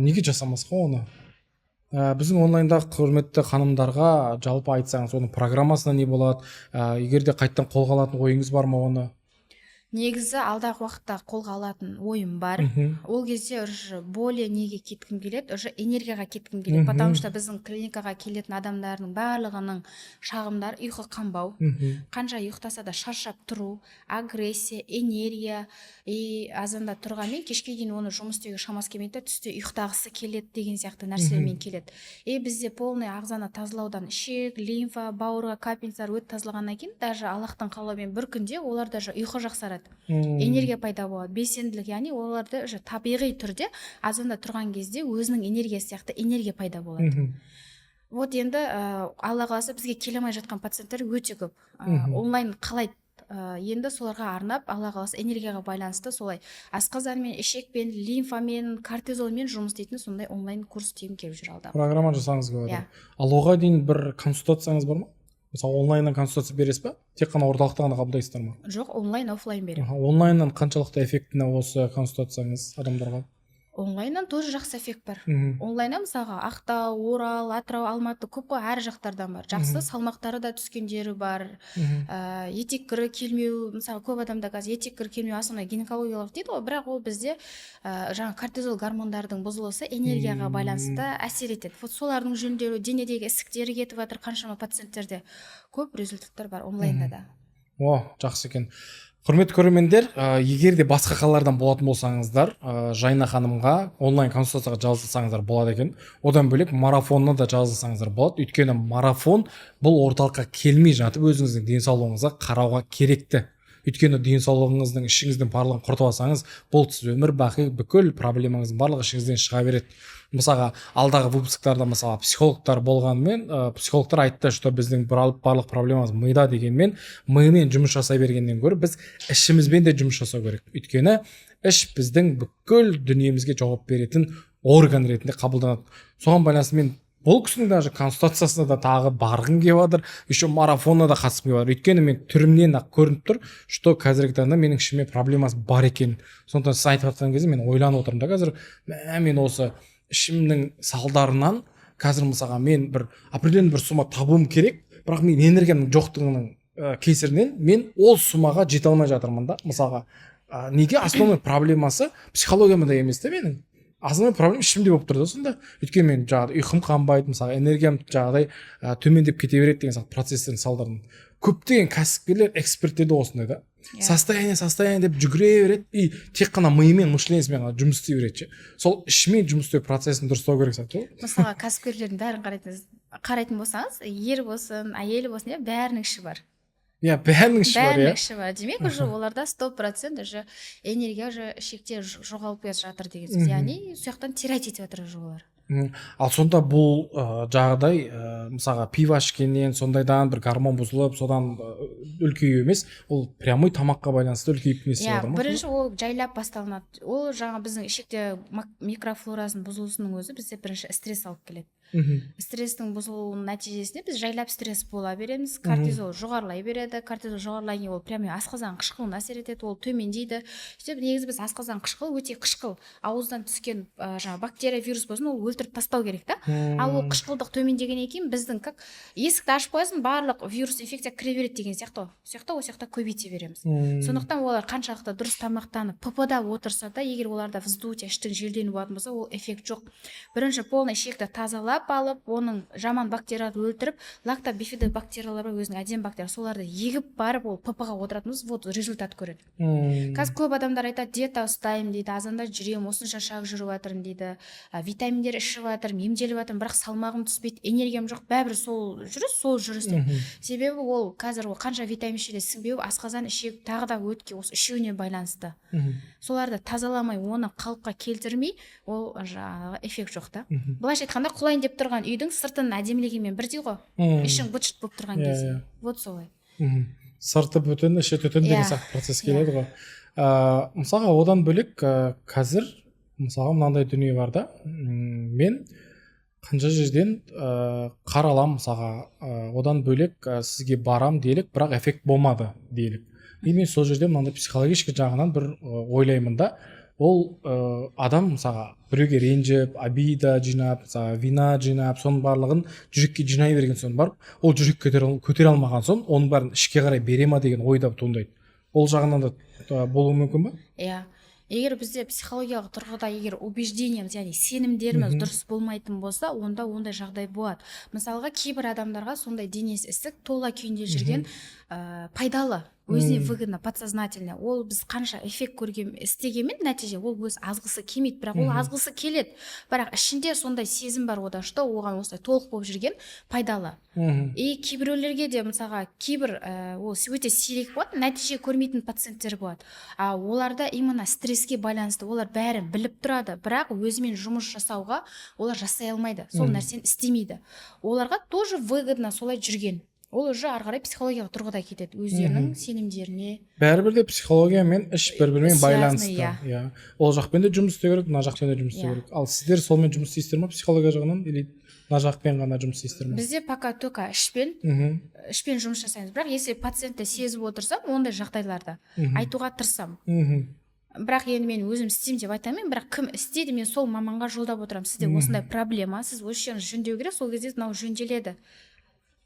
Неге жасамасқа оны? Біздің онлайндағы құрметті ханымдарға жалпы айтсаңыз, оның программасына не болады? Егер де қайттан қолға алатын ойыңыз бар ма оны? Негізі алдағы уақытта қолға алатын ойым бар. Ол кезде уже более неге кеткім келеді, уже энергияға кеткім келеді. Потому что біздің клиникаға келетін адамдардың барлығының шағымдар ұйқы қанбау, қанша ұйықтаса да шаршап тұру, агрессия, энергия, азанда тұрғанмен кешке дейін оны жұмыс істеуге шамасы келмейді, түсте ұйықтағысы келеді деген сияқты нәрселермен келеді. Бізде полный ағзаны тазалаудан ішек, лимфа, бауырға капельницалар өт тазалағаннан кейін даже Аллахтың қалауымен бір күнде олар даже ұйқы жақсарады. Энергия пайда болады, белсенділік, яғни оларды уже табиғи түрде азанда тұрған кезде өзінің энергиясы сияқты энергия пайда болады. Вот енді Алла қаласа бізге келе алмай жатқан пациенттер өте көп. Онлайн қалайды. Енді соларға арнап, Алла қаласа энергияға байланысты солай асқазанмен, ішекпен, лимфамен, кортизолмен жұмыс істейтін сондай онлайн курс тегін келіп жүр алда. Программа жасаңыз келіп жатыр. Ал оған дейін бір консультацияңыз бар ма? Мысалы онлайннан консультация бересіз ба? Тек қана орталықта ғана қабылдайсыздар ма? Жоқ, онлайн, офлайн беремін. Онлайннан қаншалықты эффектіні осы консультацияңыз адамдарға? Онлайннан тоже жақсы эффект бар. Онлайннан мысалға Ақтау, Орал, Атырау, Алматы көп қой, әр жақтардан бар. Жақсы салмақтары да түскендері бар. Етек кірі келмеу, мысалы көп адамда қазір етек кірі келмеу основной гинекологиялық дейді ғой, бірақ ол бізде жаңа кортизол гормондардың бұзылысы энергияға байланысты әсер етеді. Вот солардың жөнделуі, денедегі ісіктері кетіп жатыр қаншама пациенттерде. Көп результаттар бар онлайнда да. Жақсы екен. Құрметті көрермендер, егер де басқа қалалардан болатын болсаңыздар, Жайна ханымға онлайн консультацияға жазылсаңыздар болады екен. Одан бөлек марафонына да жазылсаңыздар болады. Өйткені марафон бұл орталыққа келмей жатып өзіңіздің денсаулығыңызға қарауға керекті. Өйткені денсаулығыңыздың ішіңіздің барлығын құртып алсаңыз, бұл сіз өмір бақи бүкіл проблемаңыздың барлығы ішіңізден шыға береді. Мысалға алдағы выпусктарда мысалы психологтар болғанмен, психологтар айтты, что біздің барлық проблемамыз мида дегенмен, мимен жұмыс жасай бергеннен гөрі біз ішімізбен де жұмыс жасау керек. Өйткені іш біздің бүкіл дүниемізге жауап беретін орган ретінде қабылданады. Соған байланысты мен бұл кісінің даже консультациясына да тағы барғым келіп жатыр, еще марафонына да қатысқым келіп жатыр. Өйткені мен түрімнен ақ көрініп тұр, что қазіргі таңда менің ішіме проблемасы бар екен. Сондықтан сіз айтып жатқан кезде мен ойланып отырмын да қазір, мен осы ішімнің салдарынан қазір мысалға мен бір определенный бір сумма табуым керек, бірақ мен энергиямның жоқтығының кесірінен мен ол суммаға жете алмай жатырмын да. Мысалға неге основной проблемасы психологиямда емес те менің. Основной проблема ішімде болып тұр да сонда. Өйткені мен жаңағыдай ұйқым қанбайды, мысалы энергиям жаңағыдай төмендеп кете береді деген сияқты процестердің салдарынан. Көптеген кәсіпкерлер, эксперттер де осындай да. Состояние деп жүгіре береді и тек қана миымен, мышлениясымен ғана жұмыс істей береді. Сол ішімен жұмыс істеу процесін дұрыстау керек сияқты. Мысалға кәсіпкерлердің бәрін қарайтын болсаңыз, ер болсын, әйел болсын, бәрінің іші бар. Бәрінің іші бар. Бәрінің іші бар. Демек уже оларда 100% уже энергия уже ішекте жоғалып келе жатыр деген сөз. Яғни сояқтан терять етіп жатыр уже олар. Ал сонда бұл жағдай мысалға пиво ішкеннен сондайдан бір гормон бұзылып, содан үлкею емес, ол прямой тамаққа байланысты үлкейіп несі жатыр ма? Бірінші ол жайлап басталынады. Ол жаңа біздің ішекте микрофлорасының бұзылысының өзі бізде бірінші стресс алып келеді. Стресстің бұзылуының нәтижесінде біз жайлап стресс бола береміз, кортизол жоғарылай береді, кортизол жоғарылай ол прямо асқазан қышқылына әсер етеді, ол төмендейді. Сөйтіп негізі біз асқазан қышқыл өте қышқыл, ауыздан түскен жаңа бактерия, вирус болсын, ол өлтіріп тастау керек та. Ал ол қышқылдық төмендегеннен кейін біздің как есікті ашып қоясың, барлық вирус инфекция кіре береді деген сияқты. Ол сияқты көбейте береміз. Сондықтан олар қаншалықты дұрыс тамақтанып, ПП-да отырса да, егер оларда вздутие, іштің желденуі болатын болса, ол эффект жоқ. Бірінші полный ішекті тазалап, тазалап алып оның жаман бактерияларды өлтіріп лактобифидобактериялар бар, өзінің әдемі бактерия, соларды егіп барып ол ПП-ға отыратынбыз, вот результат көреді. Қазір көп адамдар айтады, диета ұстаймын дейді, азанда жүремін, осынша шаг жүріп жатырмын дейді, витаминдер ішіп жатырмын, емделіп жатырмын, бірақ салмағым түспейді, энергиям жоқ, бәрібір сол жүріс. Себебі ол қазір қанша витамин ішеді сіңбеу, асқазан, ішек, тағы да өтке, осы үшеуіне байланысты. Соларды тазаламай, оны қалыпқа келтірмей, ол жаңағы эффект жоқ та. Былайша айтқанда, құлайын деп тұрған үйдің сыртын әдемілегенмен бірдей ғой. Ішің быт-шыт болып тұрған кезде. Вот солай. Сырты бүтін, іші түтін деген сияқты процесс келеді ғой. Мысалға, одан бөлек қазір мысалға мынандай дүние бар да. Мен қанша жерден қаралам, мысалға, одан бөлек сізге барам делік, бірақ эффект болмады делік. И мен сол жерде мынандай психологический жағынан бір ойлаймын да, ол адам мысалға біреуге ренжіп, обида жинап, вина жинап, соның барлығын жүрекке жинай берген соң барып, ол жүрек көтере алмаған соң, оның бәрін ішке қарай бере ма деген ойда туындайды. Ол жағынан да болуы мүмкін ба? Иә. Егер бізде психологиялық тұрғыда егер убеждениеміз, яғни сенімдеріміз дұрыс болмайтын болса, онда ондай жағдай болады. Мысалға, кейбір адамдарға сондай денесі ісік, тола күйінде жүрген пайдалы, өзіне выгодно, подсознательно. Ол біз қанша эффект көрген істегенмен нәтиже ол өз азғысы келмейді, бірақ ол азғысы келеді. Бірақ ішінде сондай сезім бар ода, что оған осылай толық болып жүрген пайдалы. И кейбіреулерге де мысалға кейбір ол өте сирек болады, нәтиже көрмейтін пациенттер болады. Оларда именно стресске байланысты, олар бәрін біліп тұрады, бірақ өзімен жұмыс жасауға олар жасай алмайды, сол нәрсені істемейді. Оларға тоже выгодно солай жүрген. Ол уже ары қарай психологиялық тұрғыда кетеді, өздерінің сенімдеріне. Бәрібір де психология мен іш бір-бірімен байланысты. Ол жақпен де жұмыс істеу керек, мына жақпен де жұмыс істеу керек. Ал сіздер солмен жұмыс істейсіздер ме психология жағынан, или мына жақпен ғана жұмыс істейсіздер ме? Бізде пока только ішпен жұмыс жасаймыз. Бірақ если пациентті сезіп отырсам, ондай жағдайларда айтуға тырысам. Бірақ енді мен өзім істеймін деп айтамын, бірақ кім істейді, мен сол маманға жолдап отырамын. Сізде осындай проблема, сіз осы жерін жөндеу керек, сол кезде мынау жөнделеді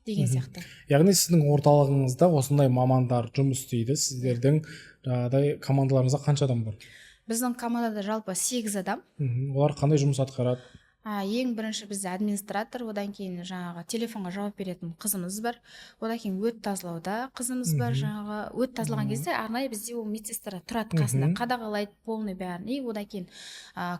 деген сияқты. Яғни сіздің орталығыңызда осындай мамандар жұмыс істейді. Сіздердің жаңағыдай командаларыңызда қанша адам бар? Біздің командада жалпы 8 адам. Олар қандай жұмыс атқарады? Ең бірінші бізде администратор, одан кейін жаңағы телефонға жауап беретін қызымыз бар, одан кейін өт тазалауда қызымыз бар, жаңағы өт тазалаған кезде арнайы бізде ол медсестра тұрады қасында, қадағалайды полный бәрін. И одан кейін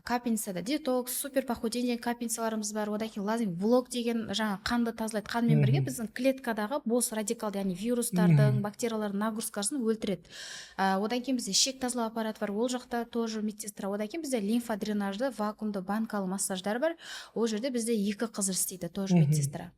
капельницада детокс, супер похудение капельницаларымыз бар, одан кейін лазим блок деген жаңағы қанды тазалайды, қанмен бірге біздің клеткадағы бос радикалды, яғни вирустардың, бактериялардың нагрузкасын өлтіреді. Одан кейін бізде ішек тазалау аппараты бар, ол жақта тоже медсестра. Одан кейін бізде лимфодренажды, вакуумды, банкалы массаждар бар. Ол жерде бізде 2 қызыр істейді, тоже медсестра.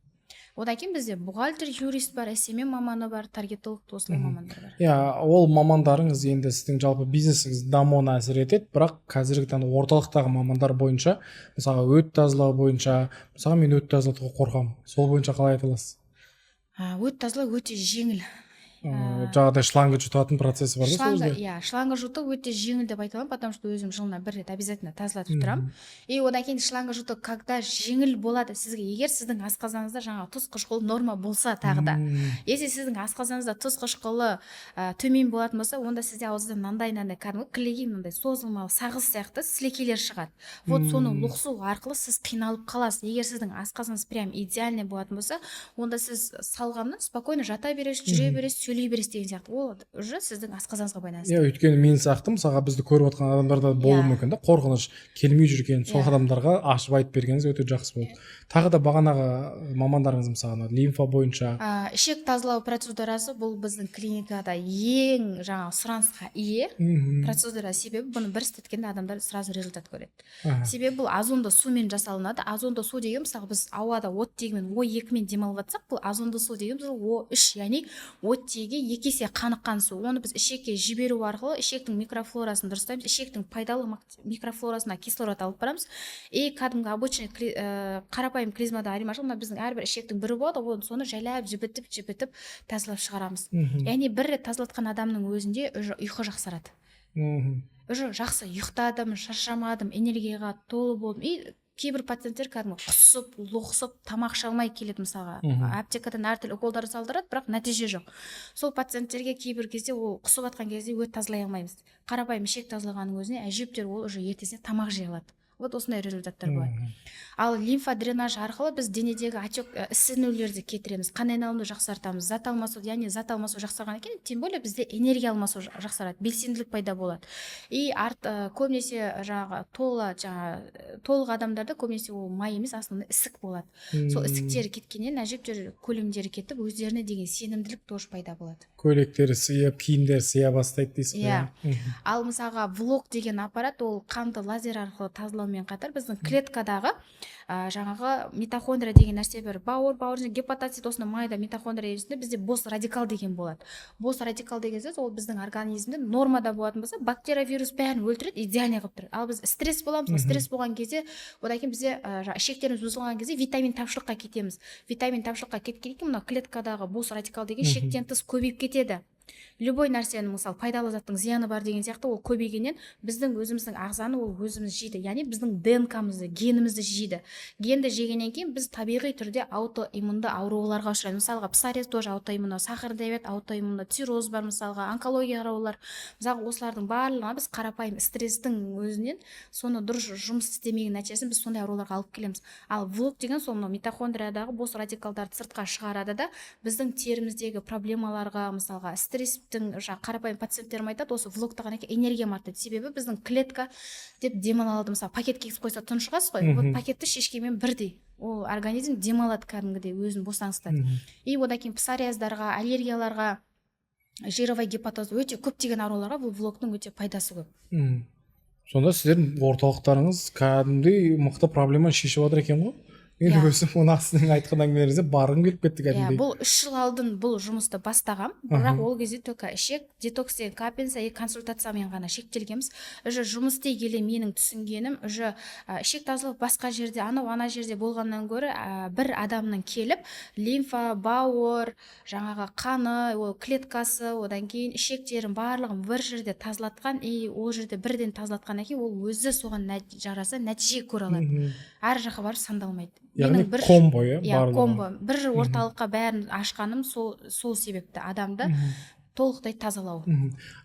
Одан кейін бізде бухгалтер, юрист бар, SMM маманы бар, таргетолог, осылай мамандар бар. Ол мамандарыңыз енді сіздің жалпы бизнесіңіз дамуына әсер етеді, бірақ қазіргі таңда орталықтағы мамандар бойынша, мысалға өт тазалау бойынша, мысалға мен өт тазалауға қорқамын. Сол бойынша қалай айта аласыз? Өт тазалау өте жеңіл. Жаңағыдай шланга жұтатын процесі бар да сол жерде? Шланга жұту өте жеңіл деп айта аламын, потому что өзім жылына 1 рет обязательно тазалатып тұрамын. И одан кейін шланга жұту когда жеңіл болады сізге, егер сіздің асқазаныңызда жаңағы тұз қышқылы норма болса тағы да. Если сіздің асқазаныңызда тұз қышқылы төмен болатын болса, онда сізде аузыдан мынандай кәдімгі кілегей мынандай созылмалы сағыз сияқты сілекейлер шығады. Вот соны лұқсу арқылы сіз қиналып қаласыз. Егер сіздің асқазаныңыз прям идеальный болатын болса, онда сіз салғаннан спокойно жата бересіз, жүре бересіз, сөйлей бересіз деген сияқты. Ол уже сіздің асқазаныңызға байланысты. Өйткені мен сияқты мысалға бізді көріп отқан адамдарда болуы мүмкін да, қорқыныш келмей жүрген сол адамдарға ашып айтып бергеніңіз өте жақсы болды. Тағы да бағанағы мамандарыңыз мысалға лимфа бойынша ішек тазалау процедурасы бұл біздің клиникада ең жаңағы сұранысқа ие процедура. Себебі бұны бір істеткенде адамдар сразу результат көреді. Себебі бұл озонды сумен жасалынады. Озонды су деген мысалы біз ауада оттегімен O2-мен демалып жатсақ, бұл озонды су деген O3, яғни оттегі 2 есе қаныққан су. Оны біз ішекке жіберу арқылы ішектің микрофлорасын дұрыстаймыз, ішектің пайдалы микрофлорасына кислород алып барамыз. И кәдімгі обычный қарапайым клизмада айырмашылығы, біздің әрбір ішектің бірі болады, оны соны жайлап жібітіп тазалап шығарамыз. Яғни бір рет тазалатқан адамның өзінде ұйқы жақсарады. Уже жақсы ұйықтадым, шаршамадым, энергияға толы болдым. И кейбір пациенттер кәдімгі құсып, лоқсып, тамақ іше алмай келеді мысалға. Аптекадан әртүрлі уколдар салдырады, бірақ нәтиже жоқ. Сол пациенттерге кейбір кезде ол құсып атқан кезде өт тазалай алмаймыз. Қарапайым ішек тазалағанның өзіне әжептәуір ол уже ертесіне тамақ жей алады. вот осындай результаттар болады. Ал лимфа дренажы арқылы біз денедегі отек ісінулерді кетіреміз, қан айналымды жақсартамыз, зат алмасу, яғни зат алмасу жақсарғаннан кейін тем более бізде энергия алмасу жақсарады, белсенділік пайда болады. И көбінесе толық адамдарда көбінесе ол май емес, аслында ісік болады. Сол ісіктері кеткеннен әжептәуір көлемдері кетіп, өздеріне деген сенімділік тоже пайда болады. Көйлектері сыйып, киімдері сыя бастайды дейсіз ғой. Ал мысалға влог деген аппарат, ол қанды лазер арқылы тазалаумен қатар біздің клеткадағы жаңағы митохондрия деген нәрсе бар. Бауыр гепатоцит, осыны майда митохондрия ерісінде бізде бос радикал деген болады. Бос радикал деген сөз ол біздің организмде нормада болатын болса, бактерия, вирус бәрін өлтіреді, идеальный қылып тұрады. Ал біз стресс боламыз, стресс болған кезде, одан кейін бізде ішектеріміз бұзылған кезде витамин тапшылыққа кетеміз. Витамин тапшылыққа кеткеннен кейін мына клеткадағы бос радикал деген шектен тыс көбейіп кетеді. Любой нәрсенің мысалы пайдалы заттың зияны бар деген сияқты ол көбейгеннен біздің өзіміздің ағзаны ол өзіміз жейді, яғни біздің ДНК-мызды, генімізді жейді. Генді жегеннен кейін біз табиғи түрде аутоиммунды ауруларға ұшыраймыз. Мысалға псориаз тоже аутоиммунды, сахар диабет аутоиммунды, цирроз бар мысалға, онкология аурулар. Мысалы осылардың барлығына біз қарапайым стресстің өзінен соны дұрыс жұмыс істемеген нәтижесін біз сондай ауруларға алып келеміз. Ал влог деген сол митохондриядағы бос радикалдарды сыртқа шығарады да біздің теріміздегі проблемаларға, мысалға стресстің қарапайым пациенттерім айтады, осы влогтаған энергия артады. Себебі біздің клетка деп демалады. Мысалы пакетке қойса тұншығасыз ғой, вот пакетті шешкенмен бірдей ол организм демалады кәдімгідей, өзін босаңсытады. И одан кейін псориаздарға, аллергияларға, жировой гепатоз, өте көптеген ауруларға бұл влогтың өте пайдасы көп. Сонда сіздердің орталықтарыңыз кәдімгідей мықты проблеманы шешіп отыр екен ғой? Мен өзім оны сіздің айтқан әңгімелеріңізде барғым келіп кетті кәдімгідей. Бұл 3 жыл алдын бұл жұмысты бастағам, бірақ ол кезде только ішек, детокс деген капельница и консультациямен ғана шектелгенбіз. Уже жұмыс істей келе менің түсінгенім, уже ішек тазалау басқа жерде, ана жерде болғаннан гөрі бір адамның келіп, лимфа, бауыр, жаңағы қаны, ол клеткасы, одан кейін ішектерін барлығын бір жерде тазалатқан, и ол жерде бірден тазалатқаннан кейін ол өзі соған жараса нәтиже көре алады. Әр жаққа барып сандалмайды. Яғни комбо, комбо. Бір орталыққа бәрін ашқаным сол себепті адамды толықтай тазалау.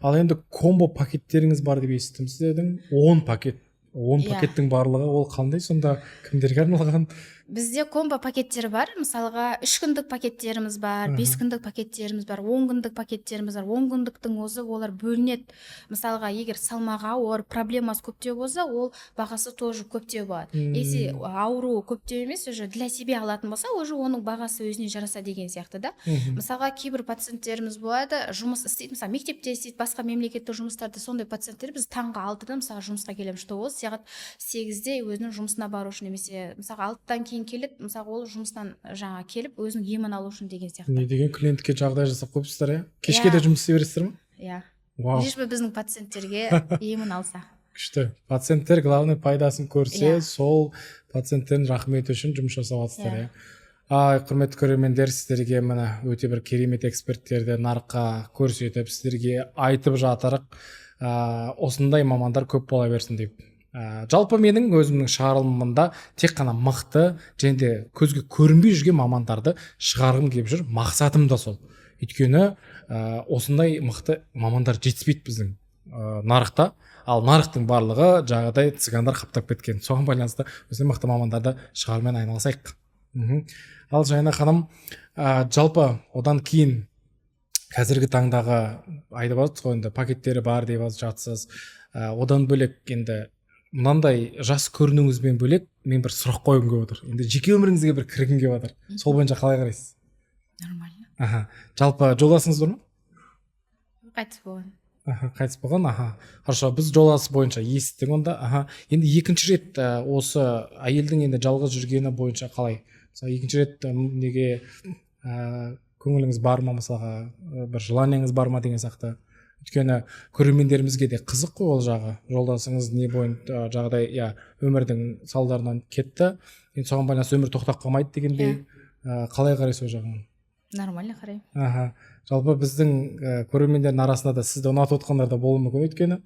Ал енді комбо пакеттеріңіз бар деп естідім сіздердің. 10 пакет. 10 пакеттің барлығы ол қандай, сонда кімдерге арналған? Бізде комбо пакеттері бар. Мысалға 3 күндік пакеттеріміз бар, 5 күндік пакеттеріміз бар, 10 күндік пакеттеріміз бар. 10 күндіктің өзі олар бөлінеді. Мысалға егер салмағы ауыр, проблемасы көптеу болса, ол бағасы тоже көптеу болады. Если ауру көптеу емес, уже для себя алатын болса, уже оның бағасы өзіне жараса деген сияқты да. Мысалға кейбір пациенттеріміз болады, жұмыс істейді, мысалы мектепте істейді, басқа мемлекеттік жұмыстарда сондай пациенттер біз таңғы 6-да мысалға жұмысқа келеміз, что ол сағат 8-де өзінің жұмысына бару үшін, немесе мысалға 6-дан кейін келеді, мысалы ол жұмыстан жаңа келіп өзінің емін алу үшін деген сияқты. Не деген клиентке жағдай жасап қойыпсыздар, кешке де жұмыс істей бересіздер ме? Лишь бы біздің пациенттерге емін алса. Күшті. Пациенттер главный пайдасын көрсе, сол пациенттердің рахметі үшін жұмыс жасап жатсыздар. Құрметті көрермендер, сіздерге міне өте бір керемет эксперттерді нарыққа көрсетіп, сіздерге айтып жатырық, осындай мамандар көп бола берсін деп. Жалпы менің өзімнің шығарылымында тек қана мықты және көзге көрінбей жүрген мамандарды шығарғым келіп жүр. Мақсатым да сол. Өйткені осындай мықты мамандар жетіспейді біздің нарықта. Ал нарықтың барлығы жаңағыдай цыгандар қаптап кеткен. Соған байланысты осындай мықты мамандарды шығарумен айналысайық. Ал Жайна ханым, жалпы одан кейін қазіргі таңдағы айтып жатсыз ғой, енді пакеттері бар деп жатсыз. Одан бөлек енді мынандай жас көрінуіңізбен бөлек мен бір сұрақ қойғым келіп отыр. Енді жеке өміріңізге бір кіргім келіп отыр. Сол бойынша қалай қарайсыз? Нормально. Жалпы жолдасыңыз бар ма? Қайтыс болған. Қайтыс болған. Хорошо, біз жолдасы бойынша естідік онда. Енді екінші рет осы әйелдің енді жалғыз жүргені бойынша қалай? Мысалы екінші рет неге көңіліңіз бар ма, мысалға бір желанияңыз бар ма деген сияқты? Өйткені көрермендерімізге де қызық қой ол жағы. Жолдасыңыз не бойынша жағдай, өмірдің салдарынан кетті. Енді соған байланысты өмір тоқтап қалмайды дегендей. Қалай қарайсыз ол жағын? Нормально қараймын. Жалпы біздің көрермендердің арасында да сізді ұнатып отқандар да болуы мүмкін, өйткені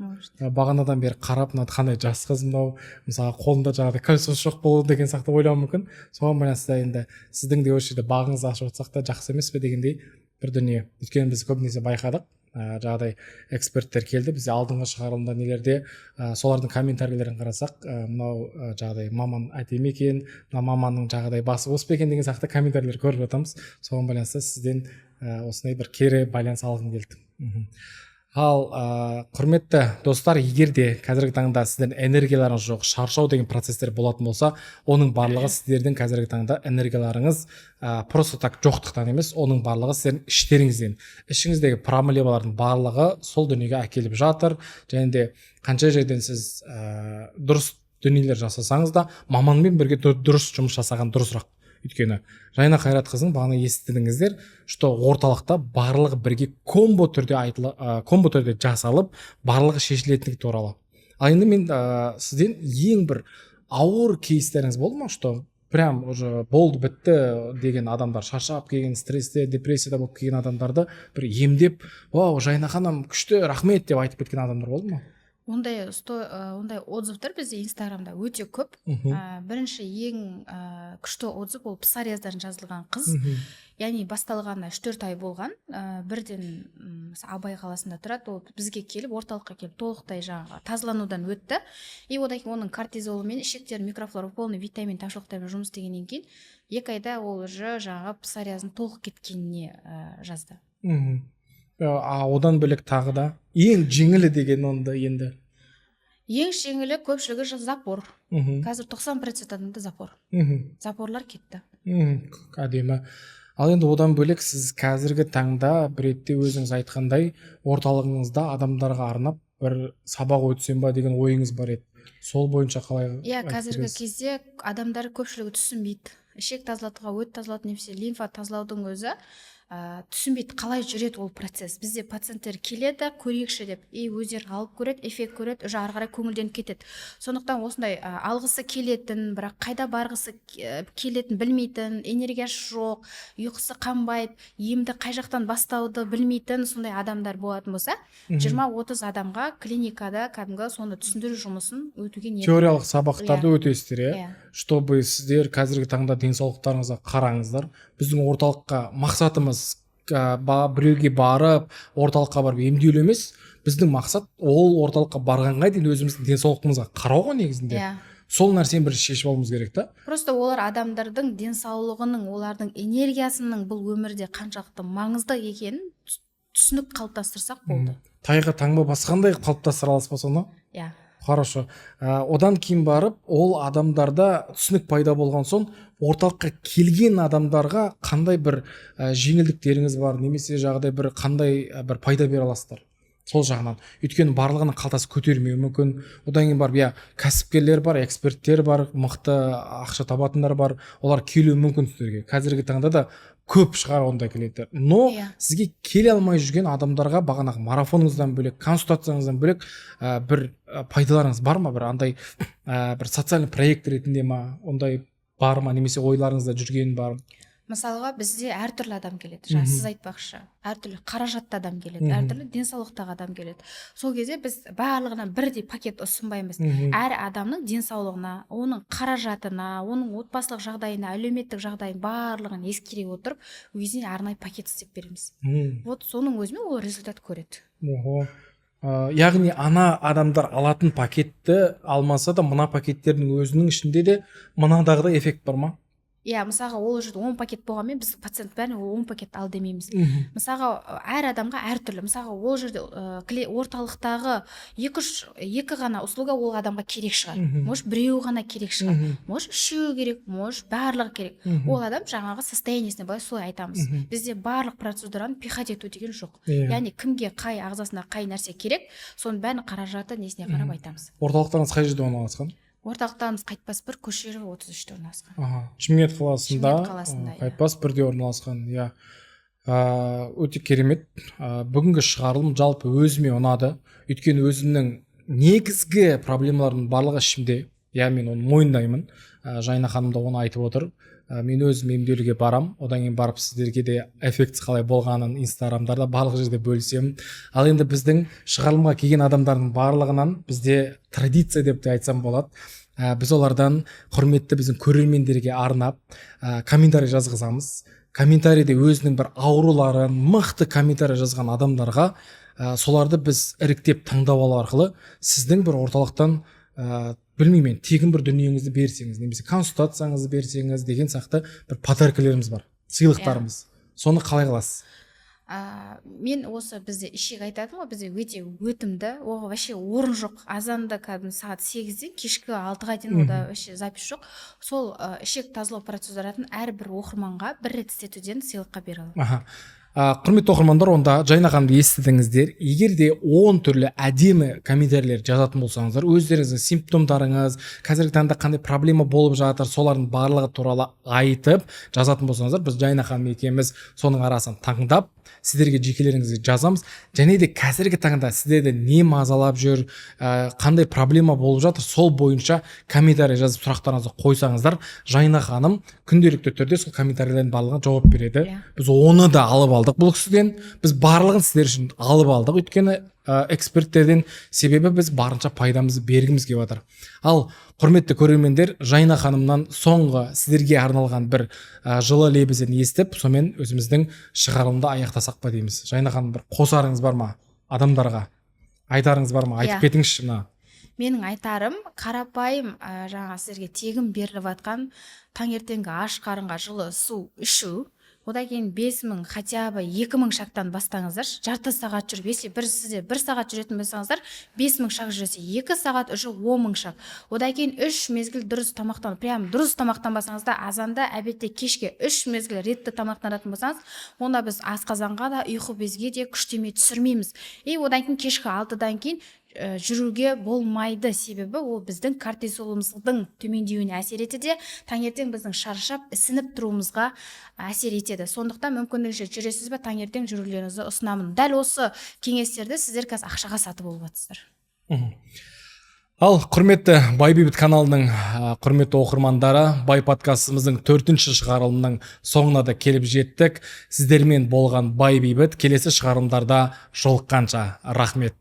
бағанадан бері қарап, қандай жас қыз мынау, мысалы қолында жаңағыдай кольцосы жоқ болу деген сияқты ойлауы мүмкін. Соған байланысты енді сіздің де осы жерде бағыңызды ашып отырсақ та жақсы емес пе дегендей бір дүние. Өйткені біз көбінесе байқадық, жаңағыдай эксперттер келді бізде алдыңғы шығарылымда нелерде солардың комментарийлерін қарасақ мынау жаңағыдай маман әдемі екен, мына маманның жаңағыдай басы бос па екен деген сияқты комментарийлер көріп жатамыз. Соған байланысты сізден осындай бір кері байланыс алғым келді. Ал құрметті достар, егер де қазіргі таңда сіздердің энергияларыңыз жоқ, шаршау деген процесстер болатын болса, оның барлығы сіздердің қазіргі таңда энергияларыңыз просто так жоқтықтан емес, оның барлығы сіздердің іштеріңізден, ішіңіздегі проблемалардың барлығы сол дүниеге әкеліп жатыр. Және де қанша жерден сіз дұрыс дүниелер жасасаңыз да маманмен бірге дұрыс жұмыс жасаған дұрысырақ. Өйткені Жайна Қайратқызың бағана естідіңіздер, что орталықта барлығы бірге комбо түрде жасалып, барлығы шешілетіндігі туралы. Ал енді мен сізден ең бір ауыр кейстеріңіз болды ма, что прям уже болды бітті деген адамдар, шаршап келген, стрессте, депрессияда болып келген адамдарды бір емдеп, вау, Жайна ханым күшті, рахмет деп айтып кеткен адамдар болды ма? Ондай отзывтар бізде Инстаграмда өте көп. Бірінші ең күшті отзыв ол псориаздан жазылған қыз. Яғни басталғанына 3-4 ай болған. Бірден Абай қаласында тұрады. Ол бізге келіп, орталыққа келіп, толықтай жаңағы тазаланудан өтті. И одан кейін оның кортизолымен, ішектері микрофлора, полный витамин тапшылықтарымен жұмыс істегеннен кейін 2 айда ол уже жаңағы псориаздың толық кеткеніне жазды. Одан бөлек тағы да ең жеңілі деген онда енді ең жеңілі көпшілігі запор. Қазір 90% адамда запор. Запорлар кетті. Әдемі. Ал енді одан бөлек сіз қазіргі таңда бір ретте өзіңіз айтқандай орталығыңызда адамдарға арнап бір сабақ өтсем ба деген ойыңыз бар еді. Сол бойынша қалай? Қазіргі кезде адамдар көпшілігі түсінбейді. Ішек тазалатуға, өт тазалату немесе лимфа тазалаудың өзі түсінбейді қалай жүреді ол процесс. Бізде пациенттер келеді, көрейікші деп, өздері алып көреді, эффект көреді, уже ары қарай көңілденіп кетеді. Сондықтан осындай алғысы келетін, бірақ қайда барғысы келетін білмейтін, энергиясы жоқ, ұйқысы қанбайды, емді қай жақтан бастауды білмейтін сондай адамдар болатын болса, 20-30 адамға клиникада кәдімгі соны түсіндіру жұмысын өтуге ниет. Теориялық сабақтарды өтесіздер, чтобы сіздер қазіргі таңда денсаулықтарыңызға қараңыздар. Біздің орталыққа мақсатымыз біреуге барып, орталыққа барып емдеу емес. Біздің мақсат ол орталыққа барғанға дейін өзіміздің денсаулығымызға қарау ғой негізінде. Сол нәрсені бір шешіп алуымыз керек та. Просто олар адамдардың денсаулығының, олардың энергиясының бұл өмірде қаншалықты маңызды екенін түсінік қалыптастырсақ болды. Тайға таңба басқандай қалыптастыра аласыз ба соны? Хорошо. Одан кейін барып, ол адамдарда түсінік пайда болған соң, орталыққа келген адамдарға қандай бір жеңілдіктеріңіз бар, немесе жағдай бір қандай бір пайда бере аласыздар сол жағынан. Өйткені барлығының қалтасы көтермеуі мүмкін. Одан кейін барып, кәсіпкерлер бар, эксперттер бар, мықты ақша табатындар бар. Олар келуі мүмкін сіздерге. Қазіргі таңда да көп шығар ондай клиенттер. Но сізге келе алмай жүрген адамдарға бағанағы марафоныңыздан бөлек, консультацияңыздан бөлек бір пайдаларыңыз бар ма? Бір андай бір социальный проект ретінде ма? Ондай бар ма? Немесе ойларыңызда жүрген бар? Мысалға бізде әртүрлі адам келеді. Жаңа сіз айтпақшы, әртүрлі қаражатты адам келеді, әртүрлі денсаулықтағы адам келеді. Сол кезде біз барлығына бірдей пакет ұсынбаймыз. Әр адамның денсаулығына, оның қаражатына, оның отбасылық жағдайына, әлеуметтік жағдайын барлығын ескере отырып, өзіне арнайы пакет істеп береміз. Вот соның өзімен ол результат көреді. Яғни ана адамдар алатын пакетті алмаса да, мына пакеттердің өзінің ішінде де мынадағыдай эффект бар ма? Мысалға ол жерде 10 пакет болғанмен біз пациент бәріне 10 пакет ал демейміз. Мысалға әр адамға әртүрлі. Мысалға ол жерде орталықтағы екі ғана услуга ол адамға керек шығар. Может біреу ғана керек шығар. Может үшеу керек, может барлығы керек. Ол адам жаңағы состояниесіне былай солай айтамыз. Бізде барлық процедураны пихать ету деген жоқ. Яғни кімге қай ағзасына қай нәрсе керек, соның бәрін қаражаты несіне қарап айтамыз. Орталықтарыңыз қай жерде орналасқан? Орталықтарымыз Қайтпас 1, көшері 33-те орналасқан. Шымкент қаласында Қайтпас 1-де орналасқан. Өте керемет. Бүгінгі шығарылым жалпы өзіме ұнады. Өйткені өзімнің негізгі проблемалардың барлығы ішімде. Мен оны мойындаймын. Жайна ханым да оны айтып отыр. Мен өзім емделуге барам. Одан кейін барып сіздерге де эффекті қалай болғанын инстаграмдарда барлық жерде бөлісемін. Ал енді біздің шығарылымға келген адамдардың барлығынан бізде традиция деп те айтсам болады. Біз олардан құрметті біздің көрермендерге арнап комментарий жазғызамыз. комментарийде өзінің бір ауруларын мықты комментарий жазған адамдарға соларды біз іріктеп таңдап алу арқылы сіздің бір орталықтан білмеймін, тегін бір дүниеңізді берсеңіз, немесе консультацияңызды берсеңіз деген сияқты бір подаркалеріміз бар, сыйлықтарымыз. Соны қалай қыласыз? Мен осы бізде ішек айтатын ғой, бізде өте өтімді, оған вообще орын жоқ. Азанда кәдімгі сағат 8-ден кешкі 6-ға дейін ода вообще запись жоқ. Сол ішек тазалау процедуратын әрбір оқырманға бір рет істетуден сыйлыққа бере аламын. Құрметті оқырмандар, онда Жайна ханымды естідіңіздер. Егер де 10 түрлі әдемі комментарийлер жазатын болсаңыздар, өздеріңіздің симптомдарыңыз, қазіргі таңда қандай проблема болып жатыр, солардың барлығы туралы айтып жазатын болсаңыздар, біз Жайна ханым екеуміз соның арасын таңдап сіздерге жекелеріңізге жазамыз. Және де қазіргі таңда сіздерді не мазалап жүр, қандай проблема болып жатыр, сол бойынша комментарий жазып сұрақтарыңызды қойсаңыздар, Жайна ханым күнделікті түрде сол комментарийлердің барлығына жауап береді. Біз оны да алып алдық бұл кісіден. Біз барлығын сіздер үшін алып алдық, өйткені эксперттерден, себебі біз барынша пайдамызды бергіміз келіп жатыр. Ал құрметті көрермендер, Жайна ханымнан соңғы сіздерге арналған бір жылы лебізін естіп, сонымен өзіміздің шығарылымды аяқтасақ па дейміз. Жайна ханым, бір қосарыңыз бар ма адамдарға? Айтарыңыз бар ма? Айтып кетіңізші. Менің айтарым, қарапайым жаңа сіздерге тегін беріліп жатқан таңертеңгі аш қарынға жылы су ішу. Одан кейін 5000, хотя бы 2000 шақтан бастаңыздар. Жарты сағат жүріп, если сізде 1 сағат жүретін болсаңыздар, 5000 шақ жүрсе 2 сағат уже 10000 шақ. Одан кейін 3 мезгіл дұрыс тамақтан, прям дұрыс тамақтан басаңызда, азанда, обедте, кешке 3 мезгіл ретті тамақтанатын болсаңыз, онда біз асқазанға да, ұйқы безге де күштеме түсірмейміз. Одан кейін кешкі 6-дан кейін жүруге болмайды, себебі ол біздің кортизолымыздың төмендеуіне әсер етеді, таңертең біздің шаршап, ісініп тұруымызға әсер етеді. Сондықтан мүмкіндігінше жүресіз бе, таңертең жүрулеріңізді ұсынамын. Дәл осы кеңестерді сіздер қазір ақшаға сатып алып жатсыздар. Ал құрметті Бай Бейбіт каналының құрметті оқырмандары, Бай подкастымыздың 4-ші шығарылымның соңына да келіп жеттік. Сіздермен болған Бай Бейбіт, келесі шығарылымдарда жолыққанша рахмет.